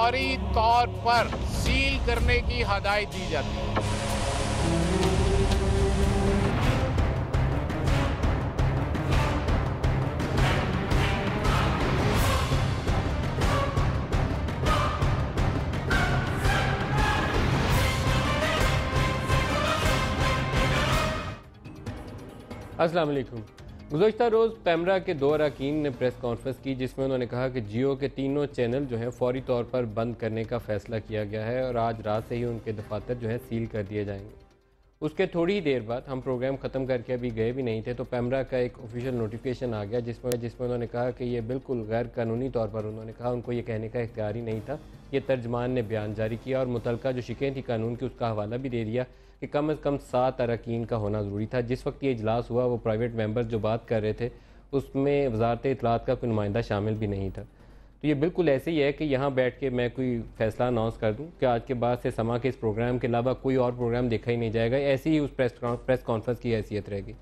फौरी तौर पर सील करने की हदायत दी जाती है। अस्सलाम वालेकुम। गुज़श्ता रोज़ पैमरा के 2 अरकान ने प्रेस कॉन्फ्रेंस की जिसमें उन्होंने कहा कि जियो के तीनों चैनल जो हैं फौरी तौर पर बंद करने का फ़ैसला किया गया है और आज रात से ही उनके दफातर जो है सील कर दिए जाएंगे। उसके थोड़ी ही देर बाद, हम प्रोग्राम ख़त्म करके अभी गए भी नहीं थे, तो पैमरा का एक ऑफिशियल नोटिफिकेशन आ गया जिसमें उन्होंने कहा कि ये बिल्कुल गैर कानूनी तौर पर, उन्होंने कहा उनको ये कहने का इख्तियार ही नहीं था। ये तर्जमान ने बयान जारी किया और मुतलका जो शिकें थी कानून की उसका हवाला भी दे दिया कि कम अज़ कम 7 अरकान का होना ज़रूरी था। जिस वक्त ये इजलास हुआ वो प्राइवेट मेंबर्स जो बात कर रहे थे उसमें वज़ारत इत्तलात का कोई नुमाइंदा शामिल भी नहीं था। तो ये बिल्कुल ऐसे ही है कि यहाँ बैठ के मैं कोई फ़ैसला अनाउंस कर दूँ कि आज के बाद से समा के इस प्रोग्राम के अलावा कोई और प्रोग्राम देखा ही नहीं जाएगा, ऐसी ही उस प्रेस कॉन्फ्रेंस की हैसियत रहेगी।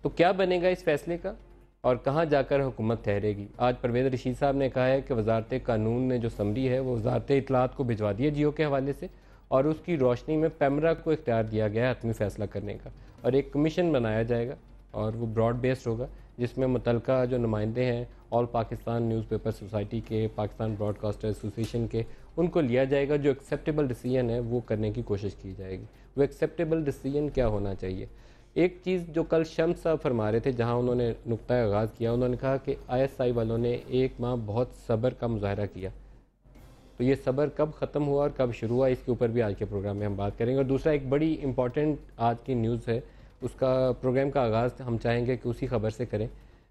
तो क्या बनेगा इस फैसले का और कहाँ जाकर हुकूमत ठहरेगी? आज परवेज़ रशीद साहब ने कहा है कि वज़ारत कानून ने जो समरी है वो वज़ारत इत्तलात को भिजवा दी है जियो के हवाले से, और उसकी रोशनी में पैमरा को इख्तियार दिया गया है हतमी फ़ैसला करने का, और एक कमीशन बनाया जाएगा और वो ब्रॉड बेस्ड होगा जिसमें मुतलका जो नुमाइंदे हैं ऑल पाकिस्तान न्यूज़पेपर सोसाइटी के, पाकिस्तान ब्रॉडकास्टर एसोसिएशन के, उनको लिया जाएगा। जो एक्सेप्टेबल डिसीजन है वो करने की कोशिश की जाएगी। वो एक्सेप्टेबल डिसीजन क्या होना चाहिए? एक चीज़ जो कल शम्स साहब फरमा रहे थे जहाँ उन्होंने नुक्ता आगाज़ किया, उन्होंने कहा कि ISI वालों ने 1 माह बहुत सब्र का मुजाहरा किया। तो ये सब्र कब ख़त्म हुआ और कब शुरू हुआ, इसके ऊपर भी आज के प्रोग्राम में हम बात करेंगे। और दूसरा एक बड़ी इंपॉर्टेंट आज की न्यूज़ है, उसका प्रोग्राम का आगाज़ हम चाहेंगे कि उसी खबर से करें।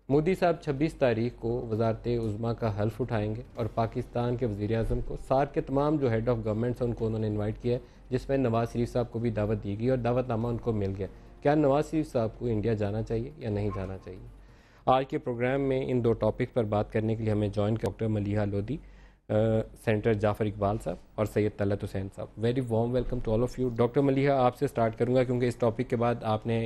मोदी साहब 26 तारीख को वज़ारत उज़्मा का हल्फ उठाएंगे और पाकिस्तान के वज़ीर-ए-आज़म को, सार्क के तमाम जो हेड ऑफ़ गवर्नमेंट्स हैं उनको उन्होंने इन्वाइट किया है, जिसमें नवाज़ शरीफ साहब को भी दावत दी गई और दावतनामा उनको मिल गया। क्या नवाज़ शरीफ साहब को इंडिया जाना चाहिए या नहीं जाना चाहिए? आज के प्रोग्राम में इन 2 टॉपिक पर बात करने के लिए हमें join doctor Maliha Lodhi, senator Jafar Iqbal साहब और सैयद तलत हुसैन साहब। Very warm welcome to all of you. Doctor Maliha, आपसे स्टार्ट करूंगा क्योंकि इस टॉपिक के बाद आपने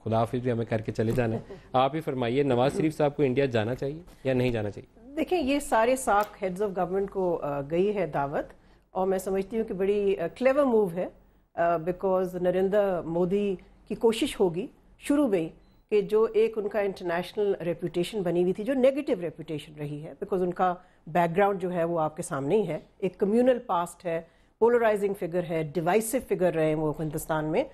खुदाफिज भी हमें करके चले जाना है। आप ही फरमाइए, नवाज़ शरीफ साहब को इंडिया जाना चाहिए या नहीं जाना चाहिए? देखिए, ये सारे सार्क हेड्स ऑफ गवर्नमेंट को गई है दावत, और मैं समझती हूँ कि बड़ी क्लेवर मूव है, बिकॉज नरेंद्र मोदी की कोशिश होगी शुरू में कि जो एक उनका इंटरनेशनल रेपूटेशन बनी हुई थी, जो नेगेटिव रेपूटेशन रही है, बिकॉज उनका बैकग्राउंड जो है वो आपके सामने ही है, एक कम्युनल पास्ट है, पोलराइजिंग फिगर है, डिवाइसिव फिगर रहे हैं वो हिंदुस्तान में।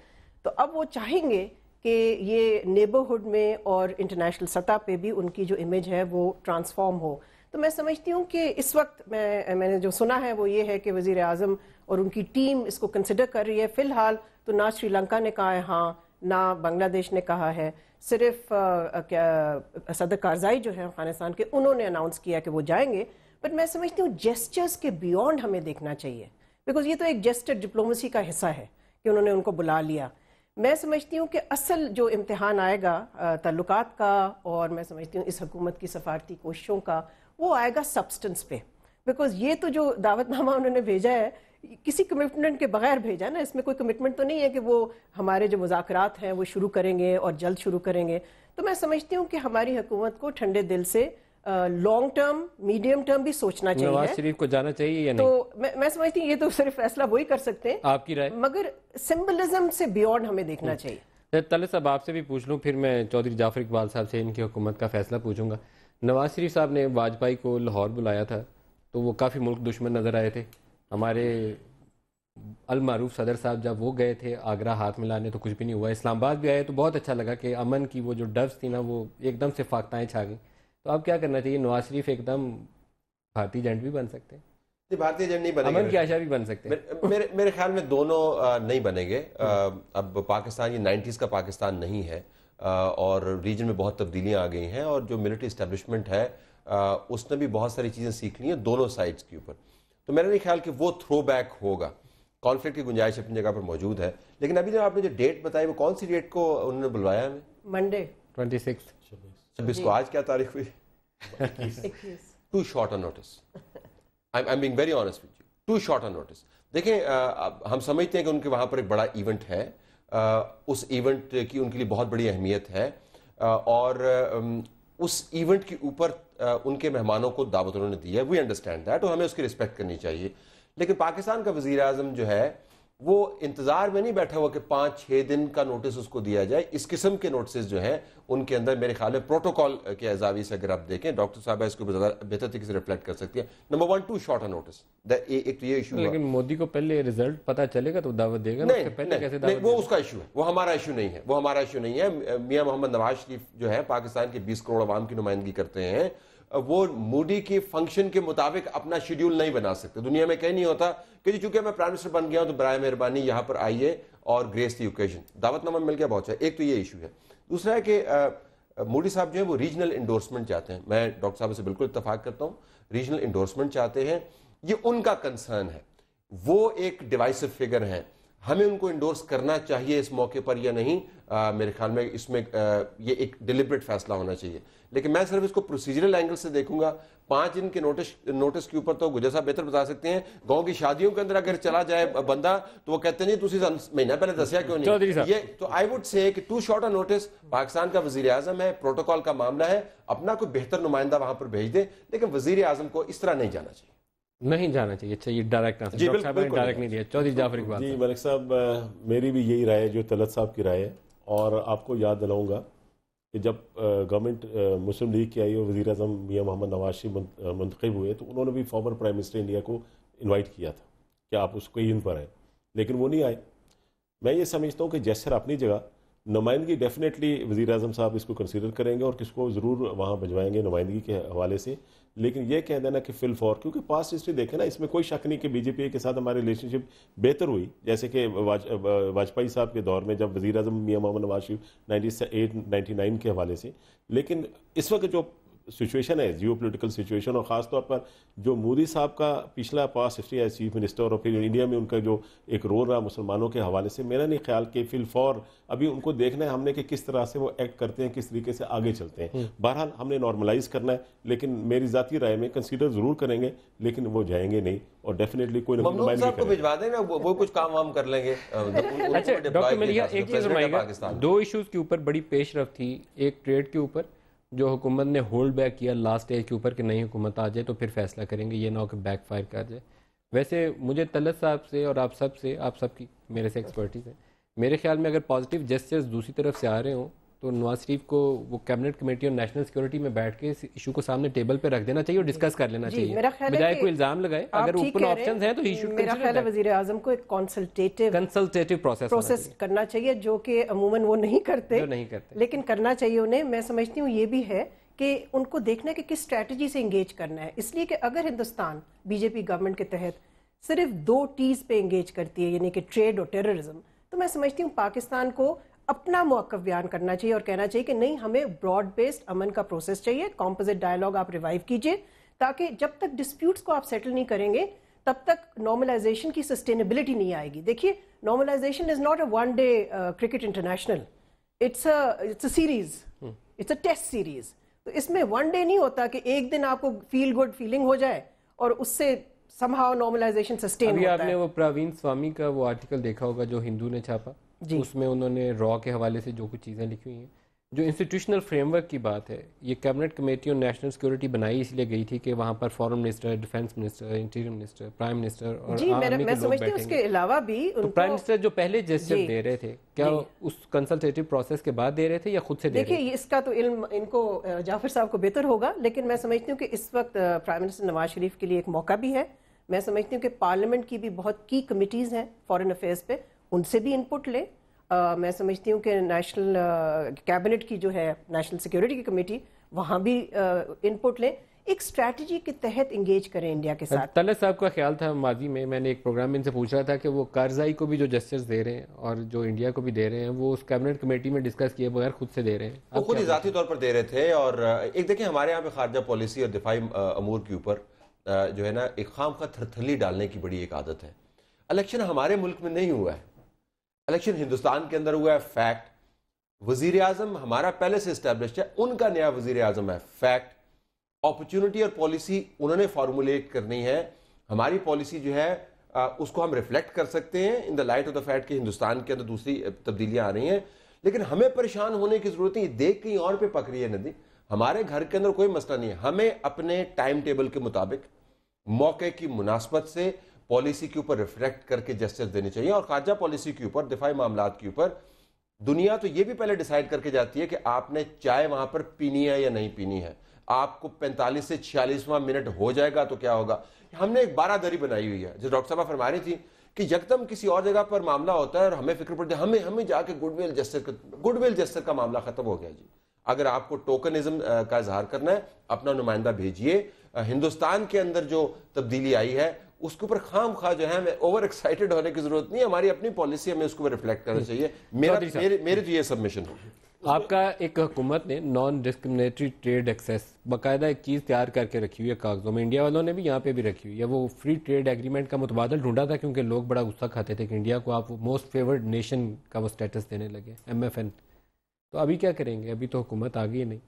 तो अब वो चाहेंगे कि ये नेबरहुड में और इंटरनेशनल सतह पे भी उनकी जो इमेज है वो ट्रांसफॉर्म हो। तो मैं समझती हूँ कि इस वक्त मैंने जो सुना है वो ये है कि वज़ीर आज़म और उनकी टीम इसको कंसिडर कर रही है। फ़िलहाल तो ना श्रीलंका ने कहा है हाँ, ना बांग्लादेश ने कहा है, सिर्फ सदर कारज़ाई जो है अफ़गानिस्तान के, उन्होंने अनाउंस किया कि वो जाएंगे। बट मैं समझती हूँ जेस्चर्स के बियॉन्ड हमें देखना चाहिए, बिकॉज ये तो एक जेस्चर डिप्लोमेसी का हिस्सा है कि उन्होंने उनको बुला लिया। मैं समझती हूँ कि असल जो इम्तिहान आएगा ताल्लुकात का, और मैं समझती हूँ इस हुकूमत की सफारती कोशिशों का, वो आएगा सब्सटेंस पे। बिकॉज ये तो जो दावतनामा उन्होंने भेजा है किसी कमिटमेंट के बगैर भेजा ना, इसमें कोई कमिटमेंट तो नहीं है कि वो हमारे जो मुज़ाकरात हैं वो शुरू करेंगे और जल्द शुरू करेंगे। तो मैं समझती हूँ कि हमारी हुकूमत को ठंडे दिल से लॉन्ग टर्म, मीडियम टर्म भी सोचना चाहिए। नवाज शरीफ को जाना चाहिए या नहीं? तो मैं समझती हूँ ये तो सिर्फ फैसला वही कर सकते हैं, आपकी राय? मगर सिंबलिज्म से बियॉन्ड हमें देखना चाहिए। तलत साहब, आपसे भी पूछ लूँ, फिर मैं चौधरी जाफर इकबाल साहब से इनकी हुकूमत का फैसला पूछूंगा। नवाज शरीफ साहब ने वाजपेयी को लाहौर बुलाया था तो वो काफ़ी मुल्क दुश्मन नज़र आए थे। हमारे अलमारूफ सदर साहब जब वो गए थे आगरा हाथ मिलाने तो कुछ भी नहीं हुआ। इस्लामाबाद भी आए तो बहुत अच्छा लगा कि अमन की वो जो डर्स थी ना वो एकदम से फाख्ताएँ छा गई। तो अब क्या करना चाहिए? नवाज शरीफ एकदम भारतीय एजेंट भी बन सकते हैं, भारतीय एजेंट नहीं बनेंगे, अमन की आशा भी बन सकते हैं। मेरे ख्याल में दोनों नहीं बनेंगे। अब पाकिस्तान ये 90s का पाकिस्तान नहीं है, और रीजन में बहुत तब्दीलियां आ गई हैं, और जो मिलिट्री इस्टेब्लिशमेंट है उसने भी बहुत सारी चीज़ें सीख ली हैं दोनों साइड्स के ऊपर। तो मेरा नहीं ख्याल कि वो थ्रो बैक होगा। कॉन्फ्लिक्ट की गुंजाइश अपनी जगह पर मौजूद है, लेकिन अभी जो आपने जो डेट बताई वो कौन सी डेट को उन्होंने बुलवाया हमें? मंडे 26 को। आज क्या तारीख हुई? Too short notice. I am being very honest with you, too short notice. देखें, हम समझते हैं कि उनके वहाँ पर एक बड़ा इवेंट है, उस इवेंट की उनके लिए बहुत बड़ी अहमियत है, और उस इवेंट के ऊपर उनके मेहमानों को दावत उन्होंने दी है। वी अंडरस्टैंड दैट, और हमें उसकी रिस्पेक्ट करनी चाहिए। لیکن پاکستان کا وزیر اعظم جو ہے وہ انتظار میں نہیں بیٹھا ہوا کہ 5-6 دن کا نوٹس اس کو دیا جائے. اس قسم کے نوٹسز جو ہیں ان کے اندر میرے خیال میں پروٹوکول کے اعزاوی سے اگر آپ دیکھیں ڈاکٹر صاحبہ اس کو بہتر طریقے سے ریفلیکٹ کر سکتی ہے. نمبر 1 ٹو شارٹ نوٹس, ایک تو یہ ایشو ہے. لیکن مودی کو پہلے رزلٹ پتہ چلے گا تو دعوت دے گا نا, پہلے کیسے دعوت؟ وہ اس کا ایشو ہے, وہ ہمارا ایشو نہیں ہے, وہ ہمارا ایشو نہیں ہے. میاں محمد نواز شریف جو ہے پاکستان کے 20 کروڑ عوام کی نمائندگی کرتے ہیں, وہ مودی کی فنکشن کے مطابق اپنا شیڈیول نہیں بنا سکتے. دنیا میں کہیں نہیں ہوتا کہ چونکہ میں پرائم منسٹر بن گیا ہوں تو برائے مہربانی یہاں پر آئیے اور گریس دی اوکیزن. دعوت نامہ مل گیا بہت اچھا. ایک تو یہ ایشو ہے. دوسرا ہے کہ مودی صاحب جو ہیں وہ ریجنل انڈورسمنٹ چاہتے ہیں. میں ڈاکٹر صاحب سے بالکل اتفاق کرتا ہوں, ریجنل انڈورسمنٹ چاہتے ہیں, یہ ان کا کنسرن ہے. وہ ایک ڈیوائسو فگر ہیں, ہمیں ان کو انڈورس کرنا چاہیے اس موقع پر یا نہیں. میرے خیال میں اس میں یہ ایک ڈیلیبریٹ فیصلہ ہونا چاہیے. لیکن میں صرف اس کو پروسیجرل اینگل سے دیکھوں گا. 5 دن کے نوٹس کے اوپر تو گجر صاحب بہتر بتا سکتے ہیں. گاؤں کی شادیوں کے اندر اگر چلا جائے بندہ تو وہ کہتے ہیں تسی مہینہ پہلے دسیا کیوں نہیں. یہ تو آئی وڈ سے کہ ٹو شارٹ نوٹس. پاکستان کا وزیر اعظم ہے, پروٹوکول کا معاملہ ہے, اپنا کوئی بہتر نمائندہ وہاں پر بھیج دے, لیکن وزیر اعظم کو اس طرح نہیں جانا چاہیے. نہیں جانا چاہیے. اچھا, یہ ڈائریکٹ آنسر ڈاکٹر صاحب نے ڈائریکٹ نہیں دیا. چودھری جعفر اقبال. جی ملک صاحب, میری بھی یہی رائے ہے جو طلعت صاحب کی رائے ہے. اور آپ کو یاد دلاؤں گا کہ جب گورنمنٹ مسلم لیگ کی آئی اور وزیر اعظم میاں محمد نواز شریف منتخب ہوئے تو انہوں نے بھی فارمر پرائم منسٹر انڈیا کو انوائٹ کیا تھا کہ آپ اس کو ایونٹ پر آئیں, لیکن وہ نہیں آئے. میں یہ سمجھتا ہوں کہ جیسر اپنی جگہ, نمائندگی ڈیفینیٹلی وزیر اعظم صاحب اس کو کنسیڈر کریں گے اور کس کو ضرور وہاں بھجوائیں گے نمائندگی کے حوالے سے. لیکن یہ کہہ دینا کہ فل فور, کیونکہ پاسٹ ہسٹری دیکھیں نا, اس میں کوئی شک نہیں کہ بی جے پی کے ساتھ ہماری ریلیشن شپ بہتر ہوئی. جیسے کہ واجپئی صاحب کے دور میں جب وزیر اعظم میاں محمد نواز شریف 98-99 کے حوالے سے. لیکن اس وقت جو سچویشن ہے, جیو پولیٹیکل سچویشن, اور خاص طور پر جو مودی صاحب کا پچھلا پاس ہسٹری ہے چیف منسٹر اور پھر انڈیا میں ان کا جو ایک رول رہا مسلمانوں کے حوالے سے, میرا نہیں خیال کہ فل فور ابھی ان کو دیکھنا ہے ہم نے کہ کس طرح سے وہ ایکٹ کرتے ہیں, کس طریقے سے آگے چلتے ہیں. بہرحال ہم نے نارملائز کرنا ہے, لیکن میری ذاتی رائے میں کنسیڈر ضرور کریں گے, لیکن وہ جائیں گے نہیں, اور ڈیفینیٹلی کوئی ممنون صاحب کو بھجوا دیں نا, وہ کچھ کام وام کر لیں گے. اچھا ڈاکٹر ملیحہ, ایک چیز فرمائیے گا, 2 ایشوز کے اوپر بڑی پیش رفت تھی. ایک ٹریڈ کے اوپر جو حکومت نے ہولڈ بیک کیا لاسٹ اسٹیج کے اوپر کہ نہیں حکومت آ جائے تو پھر فیصلہ کریں گے, یہ نہ ہو کہ بیک فائر کر جائے. ویسے مجھے طلعت صاحب سے اور آپ سب کی میرے سے ایکسپرٹیز ہے, میرے خیال میں اگر پازیٹیو جسچرز دوسری طرف سے آ رہے ہوں تو نواز شریف کو وہ کیبنٹ کمیٹی اور نیشنل سیکورٹی میں بیٹھ کے اس ایشو کو سامنے ٹیبل پہ رکھ دینا چاہیے اور ڈسکس کر لینا چاہیے, بجائے کوئی الزام لگائے. اگر اوپن آپشنز ہیں تو ہی شوڈ میرا خیال ہے وزیر اعظم کو ایک کنسلٹیٹو پروسیس کرنا چاہیے, جو کہ عموماً وہ نہیں کرتے, لیکن کرنا چاہیے انہیں. میں سمجھتی ہوں یہ بھی ہے کہ ان کو دیکھنا ہے کہ کس اسٹریٹجی سے انگیج کرنا ہے. اس لیے کہ اگر Hindustan B J P government کے تحت صرف 2 ٹیز پہ انگیج کرتی ہے, یعنی کہ ٹریڈ اور ٹیررزم, تو میں سمجھتی ہوں پاکستان کو اپنا موقف بیان کرنا چاہیے اور کہنا چاہیے کہ نہیں, ہمیں براڈ بیسڈ امن کا پروسیس چاہیے. کمپوزٹ ڈائیلاگ آپ ریوائیو کیجئے, تاکہ جب تک ڈسپیوٹس کو آپ سیٹل نہیں کریں گے تب تک نارملائزیشن کی سسٹینیبلٹی نہیں آئے گی. دیکھیے, normalization is not a one day cricket international, it's a series, it's a test series. تو اس میں 1 ڈے نہیں ہوتا کہ ایک دن آپ کو فیل گڈ فیلنگ ہو جائے اور اس سے somehow normalization sustain ہوتا ہے. ابھی آپ نے وہ پراوین سوامی کا وہ آرٹیکل دیکھا ہوگا جو ہندو نے چھاپا, اس میں انہوں نے را کے حوالے سے جو کچھ چیزیں لکھی ہوئی ہیں, جو انسٹیٹیوشنل فریم ورک کی بات ہے. یہ کیبنٹ کمیٹی اور نیشنل سیکورٹی بنائی اس لیے گئی تھی کہ وہاں پر foreign minister, defence minister, interior minister, prime minister اور میں سمجھتی ہوں اس کے علاوہ بھی پرائم منسٹر جو پہلے جسچر دے رہے تھے, کیا اس کنسلٹیٹو پروسیس کے بعد دے رہے تھے یا خود سے دے رہے تھے؟ دیکھیے, اس کا تو علم ان کو جعفر صاحب کو بہتر ہوگا, لیکن میں سمجھتی ہوں کہ اس وقت پرائم منسٹر نواز شریف کے لیے ایک موقع بھی ہے. میں سمجھتی ہوں کہ پارلیمنٹ کی بھی بہت کی کمیٹیز ہیں فارن افیئرس پہ, ان سے بھی انپٹ لیں. میں سمجھتی ہوں کہ نیشنل کیبنٹ کی جو ہے نیشنل سیکورٹی کی کمیٹی, وہاں بھی انپٹ لیں. ایک اسٹریٹجی کے تحت انگیج کریں انڈیا کے ساتھ. طلعت صاحب کا خیال تھا ماضی میں نے ایک پروگرام میں ان سے پوچھ رہا تھا کہ وہ کارزائی کو بھی جو جسٹس دے رہے ہیں اور جو انڈیا کو بھی دے رہے ہیں وہ اس کیبنٹ کمیٹی میں ڈسکس کیے بغیر خود سے دے رہے ہیں. وہ خود ہی ذاتی طور پر دے رہے تھے. اور ایک دیکھیں, ہمارے یہاں پہ خارجہ پالیسی اور دفاعی امور کے اوپر جو ہے نا ایک خام خواہ تھرتھلی ڈالنے کی بڑی ایک عادت ہے. الیکشن ہمارے ملک میں نہیں ہوا ہے, الیکشن ہندوستان کے اندر ہوا ہے, فیکٹ. وزیر اعظم ہمارا پہلے سے اسٹیبلشڈ ہے, ان کا نیا وزیر اعظم ہے, فیکٹ. اپرچونٹی اور پالیسی انہوں نے فارمولیٹ کرنی ہے. ہماری پالیسی جو ہے اس کو ہم ریفلیکٹ کر سکتے ہیں in the light of the fact کہ ہندوستان کے اندر دوسری تبدیلیاں آ رہی ہیں, لیکن ہمیں پریشان ہونے کی ضرورت نہیں. یہ دیکھ کہیں اور پہ پک رہی ہے ندی. ہمارے گھر کے اندر کوئی مسئلہ نہیں ہے. ہمیں اپنے ٹائم ٹیبل کے مطابق موقع کی مناسبت سے पॉलिसी के ऊपर रिफ्लेक्ट करके जस्टिस देनी चाहिए। और खारजा पॉलिसी के ऊपर, दिफाई मामलात के ऊपर दुनिया तो ये भी पहले डिसाइड करके जाती है कि आपने चाय वहां पर पीनी है या नहीं पीनी है। आपको 45 से 46वां मिनट हो जाएगा तो क्या होगा। हमने एक बारादरी बनाई हुई है, जो डॉक्टर साहब फरमा रही थी कि यकदम किसी और जगह पर मामला होता है और हमें फिक्र पड़ती है, हमें जाके गुडविल जस्टिस का मामला खत्म हो गया जी। अगर आपको टोकनिज्म का इजहार करना है, अपना नुमाइंदा भेजिए। हिंदुस्तान के अंदर जो तब्दीली आई है उसके ऊपर खाम खा जो है हमें ओवर एक्साइटेड होने की जरूरत नहीं है। हमारी अपनी पॉलिसी हमें उसको रिफ्लेक्ट करना चाहिए। मेरे तो ये सबमिशन है। आपका एक हुकूमत ने नॉन डिस्क्रिमिनेटरी ट्रेड एक्सेस बाकायदा एक चीज़ तैयार करके रखी हुई है कागजों में, इंडिया वालों ने भी यहाँ पे भी रखी हुई है। वो फ्री ट्रेड एग्रीमेंट का मुतबादल ढूंढा था क्योंकि लोग बड़ा गुस्सा खाते थे कि इंडिया को आप मोस्ट फेवर्ड नेशन का वो स्टेटस देने लगे, MFN। तो अभी क्या करेंगे, अभी तो हुकूमत आ गई नहीं।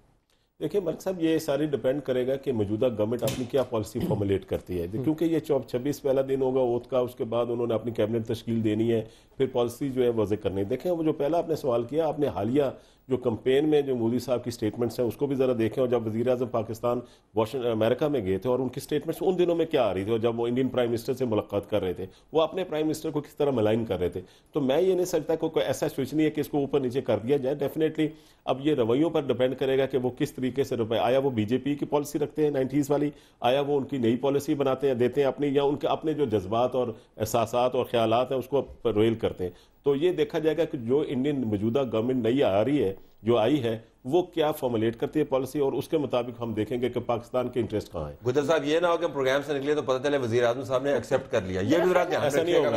देखिए मलिक साहब, ये सारी डिपेंड करेगा कि मौजूदा गवर्नमेंट अपनी क्या पॉलिसी फॉर्मुलेट करती है, क्योंकि ये 26 पहला दिन होगा ओथ का, उसके बाद उन्होंने अपनी कैबिनेट तश्कील देनी है, फिर पॉलिसी जो है वज़े करनी है। देखें वो जो पहला आपने सवाल किया, आपने हालिया जो कैंपेन में जो मोदी साहब की स्टेटमेंट्स हैं उसको भी ज़रा देखें। और जब वज़ीर आज़म पाकिस्तान वाशिंगटन अमेरिका में गए थे और उनकी स्टेटमेंट्स उन दिनों में क्या आ रही थी, और जब वो इंडियन प्राइम मिनिस्टर से मुलाकात कर रहे थे वो अपने प्राइम मिनिस्टर को किस तरह मलाइन कर रहे थे। तो मैं ये नहीं सकता कोई ऐसा स्विच नहीं है कि इसको ऊपर नीचे कर दिया जाए। डेफिनेटली अब ये रवैयों पर डिपेंड करेगा कि वो किस तरीके से आया वो बीजेपी की पॉलिसी रखते हैं 90s वाली, आया वो उनकी नई पॉलिसी बनाते हैं देते हैं अपनी, या उनके अपने जो जज्बात और एहसासात और ख्यालात हैं उसको रोयल करते हैं। तो ये देखा जाएगा कि जो इंडियन मौजूदा गवर्नमेंट नई आ रही है, जो आई है, वो क्या फॉर्मुलेट करती है पॉलिसी, और उसके मुताबिक हम देखेंगे कि पाकिस्तान के इंटरेस्ट कहाँ है। गुजर साहब, ये ना हो कि प्रोग्राम से निकले तो पता चले वजीर आज़म साहब ने एक्सेप्ट कर लिया। ये भी जरा ध्यान ऐसा नहीं होगा।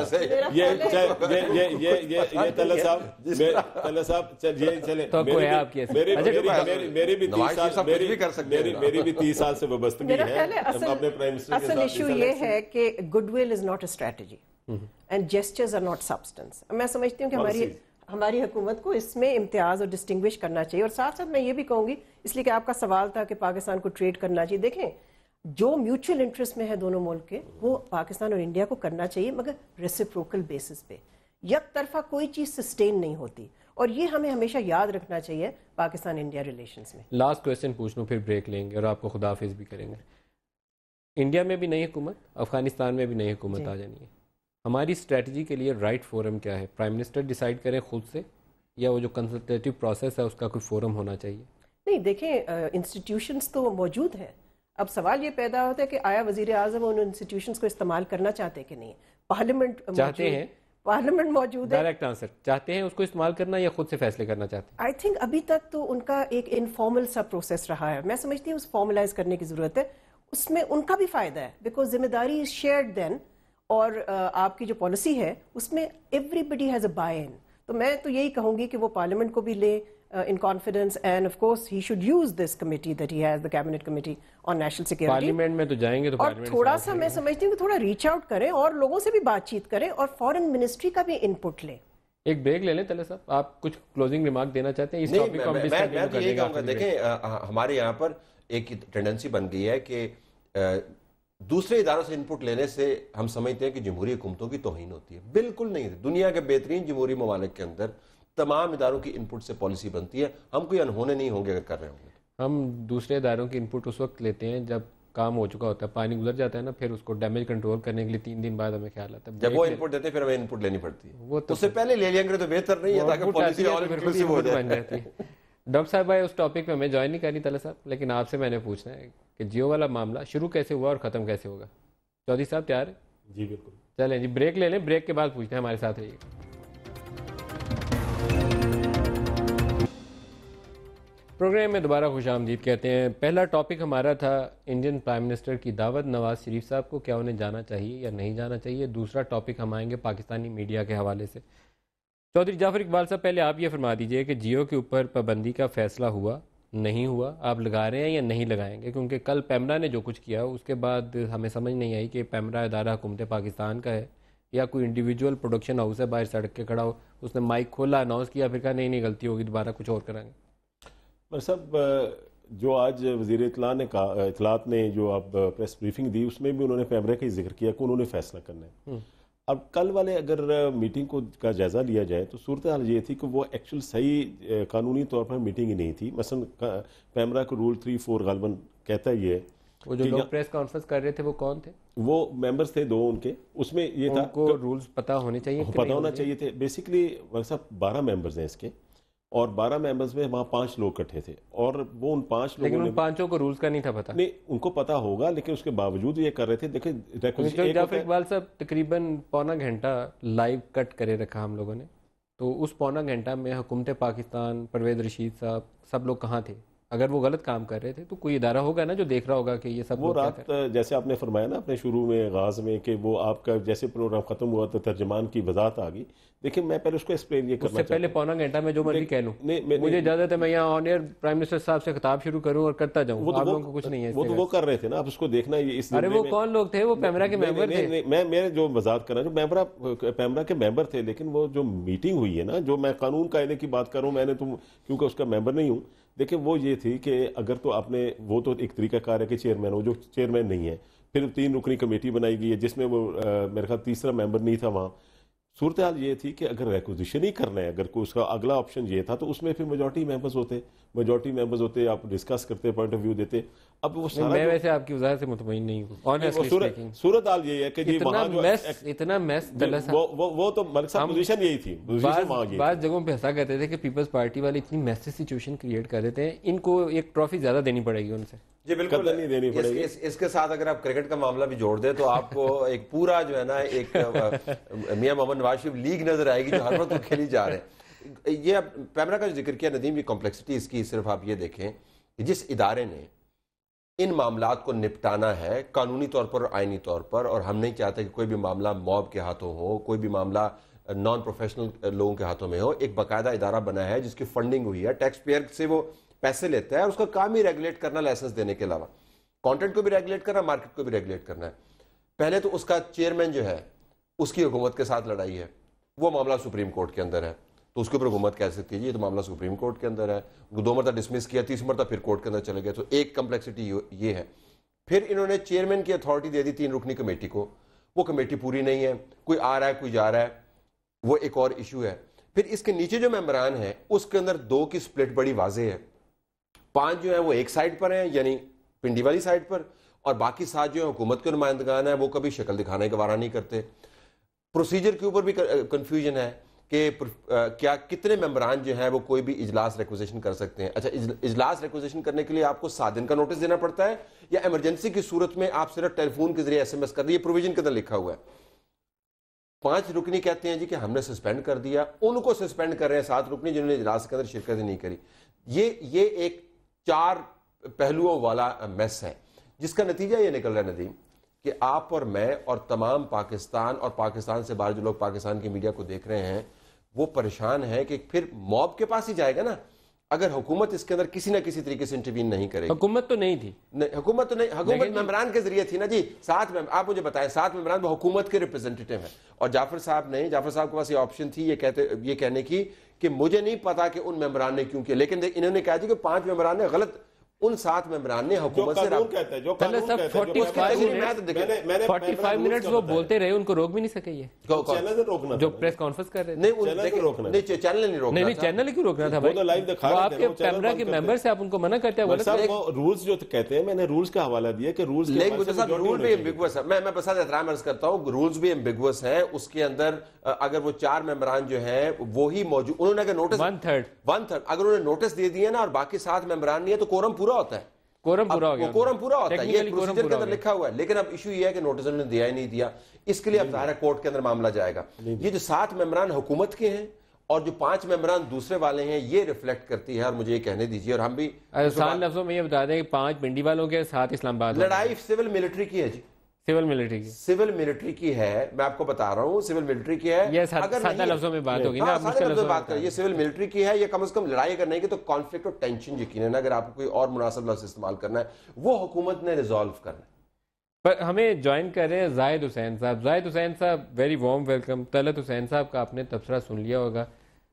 ये तलत साहब चले, मेरी भी 30 साल से वाबस्तगी है अपने प्राइम मिनिस्टर के साथ। असल इशू ये है कि goodwill is not a strategy and gestures are not substance. मैं समझती हूँ कि हमारी हुकूमत को इसमें इम्तियाज़ और डिस्टिंग्विश करना चाहिए। और साथ साथ मैं ये भी कहूँगी, इसलिए कि आपका सवाल था कि पाकिस्तान को ट्रेड करना चाहिए, देखें जो म्यूचुअल इंटरेस्ट में है दोनों मुल्क के वो पाकिस्तान और इंडिया को करना चाहिए, मगर रेसिप्रोकल बेसिस पे। एक तरफा कोई चीज़ सस्टेन नहीं होती, और ये हमें हमेशा याद रखना चाहिए पाकिस्तान इंडिया रिलेशंस में। लास्ट क्वेश्चन पूछ लूँ फिर ब्रेक लेंगे और आपको खुदाफिज भी करेंगे। इंडिया में भी नई हुकूमत, अफगानिस्तान में भी नई हुकूमत आ जानी है। हमारी स्ट्रेटजी के लिए राइट फोरम क्या है? प्राइम मिनिस्टर डिसाइड करें खुद से, या वो जो कंसल्टेटिव प्रोसेस है उसका कोई फोरम होना चाहिए? नहीं, देखें इंस्टीट्यूशंस तो मौजूद हैं। अब सवाल ये पैदा होता है कि आया वजीर आज़म उन इंस्टीट्यूशंस को इस्तेमाल करना चाहते कि नहीं। पार्लियामेंट चाहते हैं, पार्लियामेंट मौजूद है। डायरेक्ट आंसर, चाहते हैं उसको इस्तेमाल करना या खुद से फैसले करना चाहते हैं? आई थिंक अभी तक तो उनका एक इनफॉर्मल सा प्रोसेस रहा है। मैं समझती हूँ उस फॉर्मलाइज करने की ज़रूरत है, उसमें उनका भी फ़ायदा है, बिकॉज जिम्मेदारी इज शेयर्ड देन। और आपकी जो पॉलिसी है उसमें एवरीबडी हैज़ अ बाय इन। तो मैं तो यही कहूँगी कि वो पार्लियामेंट को भी ले in confidence, and of course he should use this committee that he has, the cabinet committee on national security. Parliament में तो जाएंगे तो और थोड़ा सा मैं समझती हूँ कि थोड़ा रीच आउट करें और लोगों से भी बातचीत करें और फॉरेन मिनिस्ट्री का भी इनपुट लें। एक ब्रेक ले लें तले साहब, आप कुछ क्लोजिंग रिमार्क देना चाहते हैं इस टॉपिक को हम डिस्कस करेंगे? देखें, हमारे यहाँ पर एक टेंडेंसी बन गई है कि दूसरे इदारों से इनपुट लेने से हम समझते हैं कि जमहूरी हुकूमतों की तौहीन होती है। बिल्कुल नहीं। दुनिया के बेहतरीन जमहूरी ममालिक के अंदर तमाम इदारों की इनपुट से पॉलिसी बनती है। हम कोई अनहोने नहीं होंगे अगर कर रहे होंगे। हम दूसरे इदारों की इनपुट उस वक्त लेते हैं जब काम हो चुका होता है, पानी गुजर जाता है ना, फिर उसको डैमेज कंट्रोल करने के लिए 3 दिन बाद हमें ख्याल आता है। जब वो इनपुट देते हैं फिर हमें इनपुट लेनी पड़ती है। वो तो उससे पहले ले लेंगे तो बेहतर नहीं है, ताकि पॉलिसी और इंक्लूसिव हो जाए। डॉक्टर साहब भाई, उस टॉपिक पे हमें ज्वाइन नहीं करनी तले साहब, लेकिन आपसे मैंने पूछना है कि जियो वाला मामला शुरू कैसे हुआ और ख़त्म कैसे होगा? चौधरी साहब तैयार है? जी बिल्कुल। चलें जी, ब्रेक ले लें, ब्रेक के बाद पूछते हैं, हमारे साथ रहिए। प्रोग्राम में दोबारा खुशामदीद कहते हैं। पहला टॉपिक हमारा था इंडियन प्राइम मिनिस्टर की दावत, नवाज शरीफ साहब को, क्या उन्हें जाना चाहिए या नहीं जाना चाहिए। दूसरा टॉपिक हम आएंगे पाकिस्तानी मीडिया के हवाले से। चौधरी जाफर इकबाल साहब, पहले आप ये फरमा दीजिए कि जियो के ऊपर पाबंदी का फैसला हुआ नहीं हुआ, आप लगा रहे हैं या नहीं लगाएंगे? क्योंकि कल पैमरा ने जो कुछ किया उसके बाद हमें समझ नहीं आई कि पैमरा इदारा हुकूमत पाकिस्तान का है या कोई इंडिविजुअल प्रोडक्शन हाउस है, बाहर सड़क के खड़ा हो, उसने माइक खोला, अनाउंस किया, फिर कहा नहीं नहीं गलती होगी, दोबारा कुछ और कराएंगे। सब जो आज वज़ीर इत्तलात ने जो आप प्रेस ब्रीफिंग दी उसमें भी उन्होंने पैमरा का ही जिक्र किया कि उन्होंने फैसला करना है। अब कल वाले अगर मीटिंग का जायज़ा लिया जाए तो सूरत हाल ये थी कि वो एक्चुअल सही कानूनी तौर पर मीटिंग ही नहीं थी। मसलन पैमरा को रूल 3-4 गालबन कहता ही है वो जो लोग प्रेस कॉन्फ्रेंस कर रहे थे वो कौन थे? वो मेंबर्स थे 2 उनके, उसमें ये था उनको रूल्स पता होने चाहिए, पता होना चाहिए थे। बेसिकली साहब 12 मेंबर्स हैं इसके, और 12 मेंबर्स में वहाँ 5 लोग इकट्ठे थे, और वो उन 5 लोगों ने, लेकिन उन 5 को रूल्स का नहीं था पता। नहीं, उनको पता होगा, लेकिन उसके बावजूद ये कर रहे थे। देखिए जाफर इकबाल साहब, तकरीबन पौना घंटा लाइव कट करे रखा हम लोगों ने, तो उस पौना घंटा में हुकूमत पाकिस्तान, परवेज रशीद साहब, सब लोग कहाँ थे? अगर वो गलत काम कर रहे थे तो कोई इदारा होगा ना जो देख रहा होगा कि ये सब वो रात, जैसे आपने फरमाया ना अपने शुरू में आगाज में कि वो आपका जैसे प्रोग्राम खत्म हुआ तो तर्जमान की वजाहत आ गई। देखिए मैं पहले उसको एक्सप्लेन ये करना उससे पहले पौना घंटा में जो मर्जी कह लूं, मुझे इजाजत है मैं यहाँ ऑन एयर प्राइम मिनिस्टर साहब से खिताब शुरू करूं और करता जाऊं, आप लोगों को कुछ नहीं है। वो तो वो कर रहे थे ना, आप उसको देखना। ये इस अरे वो कौन लोग थे? वो पैमरा के मेंबर थे। मैं जो वजाहत कर रहा हूँ, जो पैमरा के मेंबर थे, लेकिन वो जो मीटिंग हुई है ना, जो मैं कानून कायदे की बात कर रहा हूँ, मैंने तो क्योंकि उसका मेंबर नहीं हूँ, देखिए वो ये थी कि अगर तो आपने, वो तो एक तरीकाकार है कि चेयरमैन हो, जो चेयरमैन नहीं है, फिर 3 रुकनी कमेटी बनाई गई है जिसमें वो मेरे ख्याल तीसरा मेंबर नहीं था वहाँ। सूरत हाल ये थी कि अगर रिक्विजिशन ही करना है, अगर कोई उसका अगला ऑप्शन ये था, तो उसमें फिर मेजॉरिटी मेंबर्स होते, आप डिस्कस करते, पॉइंट ऑफ व्यू देते। अब वो सारा, मैं वैसे आपकी वजह से मुतमईन नहीं हूँ, ऑनेस्टली स्पीकिंग। सूरत हाल ये है कि जी वहाँ जो इतना मैस वो तो मलिक साहब पोजीशन यही थी, बात जगहों पे ऐसा कहते थे कि पीपल्स पार्टी वाले इतनी मैसेज सिचुएशन क्रिएट कर देते हैं, इनको एक ट्रॉफी ज्यादा देनी पड़ेगी उनसे। जी बिल्कुल नहीं देनी पड़ेगी। इसके साथ अगर आप क्रिकेट का मामला भी जोड़ दें तो आपको एक पूरा जो है ना एक मियां मोहम्मद नवाज शरीफ लीग नजर आएगी जो हर वक्त खेली जा रहे हैं। ये अब पैमरा का जो जिक्र किया नदीम, ये कॉम्प्लेक्सिटी इसकी सिर्फ आप ये देखें कि जिस इदारे ने इन मामलात को निपटाना है कानूनी तौर पर और आइनी तौर पर, और हम नहीं चाहते कि कोई भी मामला मॉब के हाथों हो, कोई भी मामला नॉन प्रोफेशनल लोगों के हाथों में हो। एक बाकायदा इदारा बना है जिसकी फंडिंग हुई है, टैक्स पेयर से वो पैसे लेता है, और उसका काम ही रेगुलेट करना, लाइसेंस देने के अलावा कंटेंट को भी रेगुलेट करना, मार्केट को भी रेगुलेट करना है। पहले तो उसका चेयरमैन जो है उसकी हुकूमत के साथ लड़ाई है, वो मामला सुप्रीम कोर्ट के अंदर है, तो उसके ऊपर हुकूमत कह सकती है जी ये तो मामला सुप्रीम कोर्ट के अंदर है। 2 मरतबा डिसमिस किया, 30 मरतबा फिर कोर्ट के अंदर चले गए। तो एक कम्प्लेक्सिटी ये है। फिर इन्होंने चेयरमैन की अथॉरिटी दे दी 3 रुकनी कमेटी को, वो कमेटी पूरी नहीं है, कोई आ रहा है कोई जा रहा है, वो एक और इशू है। फिर इसके नीचे जो मेंबरान है उसके अंदर 2 की स्प्लिट बड़ी वाजे है। 5 जो है वो एक साइड पर हैं, यानी पिंडी वाली साइड पर, और बाकी 7 जो है हुकूमत के नुमाइंदगान है, वो कभी शक्ल दिखाने का वारा नहीं करते। प्रोसीजर के ऊपर भी कंफ्यूजन है कि क्या कितने मेंबरान जो हैं वो कोई भी इजलास रिक्वेजिशन कर सकते हैं। अच्छा, इजलास रिक्वेजिशन करने के लिए आपको 7 दिन का नोटिस देना पड़ता है, या इमरजेंसी की सूरत में आप सिर्फ टेलीफोन के जरिए SMS कर दिए, प्रोविजन के अंदर लिखा हुआ है। 5 रुकनी कहते हैं जी कि हमने सस्पेंड कर दिया, उनको सस्पेंड कर रहे हैं 7 रुकनी जिन्होंने इजलास के अंदर शिरकत नहीं करी। ये एक 4 पहलुओं वाला मैस है, जिसका नतीजा ये निकल रहा है नदीम कि आप और मैं और तमाम पाकिस्तान और पाकिस्तान से बाहर जो लोग पाकिस्तान की मीडिया को देख रहे हैं वो परेशान है कि फिर मॉब के पास ही जाएगा ना, अगर हुकूमत इसके अंदर किसी ना किसी तरीके से इंटरवीन नहीं करेगी। हुकूमत तो नहीं थी, हुकूमत तो नहीं, हुकूमत मेंबरान के जरिए थी ना जी। 7 मेंबर, आप मुझे बताएं, 7 मेंबरान वो हुकूमत के रिप्रेजेंटेटिव हैं, और जाफर साहब के पास ये ऑप्शन थी ये कहने की कि मुझे नहीं पता कि उन मेंबरान ने क्यों किया, लेकिन इन्होंने कहा जी कि 5 मेंबरान ने गलत, उन 7 मेंबरान ने हुकूमत से 45 मिनट्स वो बोलते रहे, उनको रोक भी नहीं सके ये जो प्रेस कॉन्फ्रेंस कर रहे थे। नहीं, चैनल नहीं रोकना, नहीं चैनल क्यों रोकना था भाई? वो आपके कैमरा के मेंबर से आप उनको मना करते हैं। रूल्स जो कहते हैं, मैंने रूल्स का हवाला दिया कि रूल्स रूल भी एम्बिगुअस है। मैं बस एहतराम अर्ज करता हूँ, रूल्स भी एम्बिगुअस है। उसके अंदर अगर वो 4 मेंबरान जो है वो ही मौजूद, उन्होंने अगर नोटिस 1/3 अगर उन्होंने नोटिस दे दिया ना और बाकी 7 मेंबरान नहीं है तो कोरम पूरा होता है। कोरम पूरा हो गया, कोरम पूरा होता है, ये प्रोसीजर के अंदर लिखा हुआ है। लेकिन अब इशू ये है कि नोटिस उन्होंने दिया ही नहीं दिया, इसके लिए अब ज़ाहिर है कोर्ट के अंदर मामला जाएगा। ये जो 7 मेंबरान हुकूमत के हैं और जो 5 मेंबरान दूसरे वाले हैं, ये रिफ्लेक्ट करती है। और मुझे ये कहने दीजिए, और हम भी आसान लफ्जों में ये बता दें कि 5 पिंडी वालों के साथ इस्लामाबाद लड़ाई सिविल मिलिट्री की है जी, सिविल मिलिट्री की है। मैं आपको बता रहा हूँ सिविल मिलिट्री की है। ये सादा लफ्जों में बात होगी ना, सादे लफ्जों में बात करें, ये सिविल मिलिट्री की है। ये कम से कम लड़ाई अगर नहीं की तो कॉन्फ्लिक्ट और टेंशन यकीनन, अगर आपको कोई और मुनासिब लफ्ज़ इस्तेमाल करना है वो हुकूमत ने रिजॉल्व करना है। पर हमें ज्वाइन कर रहे हैं जाहिद हुसैन साहब। जाहिद हुसैन साहब, very warm welcome. Talat Hussain साहब का आपने तबसरा सुन लिया होगा।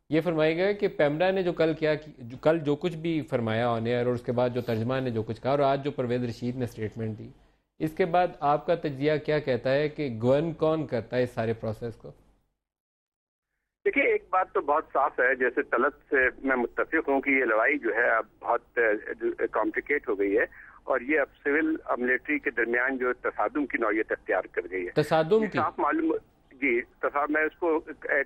ये फरमाएगा कि पैमरा ने जो कल जो कुछ भी फरमाया ऑन एयर, और उसके बाद जो तर्जमान ने जो कुछ कहा, और आज जो परवेज रशीद ने स्टेटमेंट दी, इसके बाद आपका तजिया क्या कहता है कि गवर्न कौन करता है इस सारे प्रोसेस को? देखिए, एक बात तो बहुत साफ है, जैसे तलत से मैं मुत्तफिक हूँ कि ये लड़ाई जो है अब बहुत कॉम्प्लिकेट हो गई है, اور یہ اب سول اور ملٹری کے درمیان جو تصادم کی نوعیت اختیار کر گئی ہے. تصادم کی صاف معلوم جی میں اس کو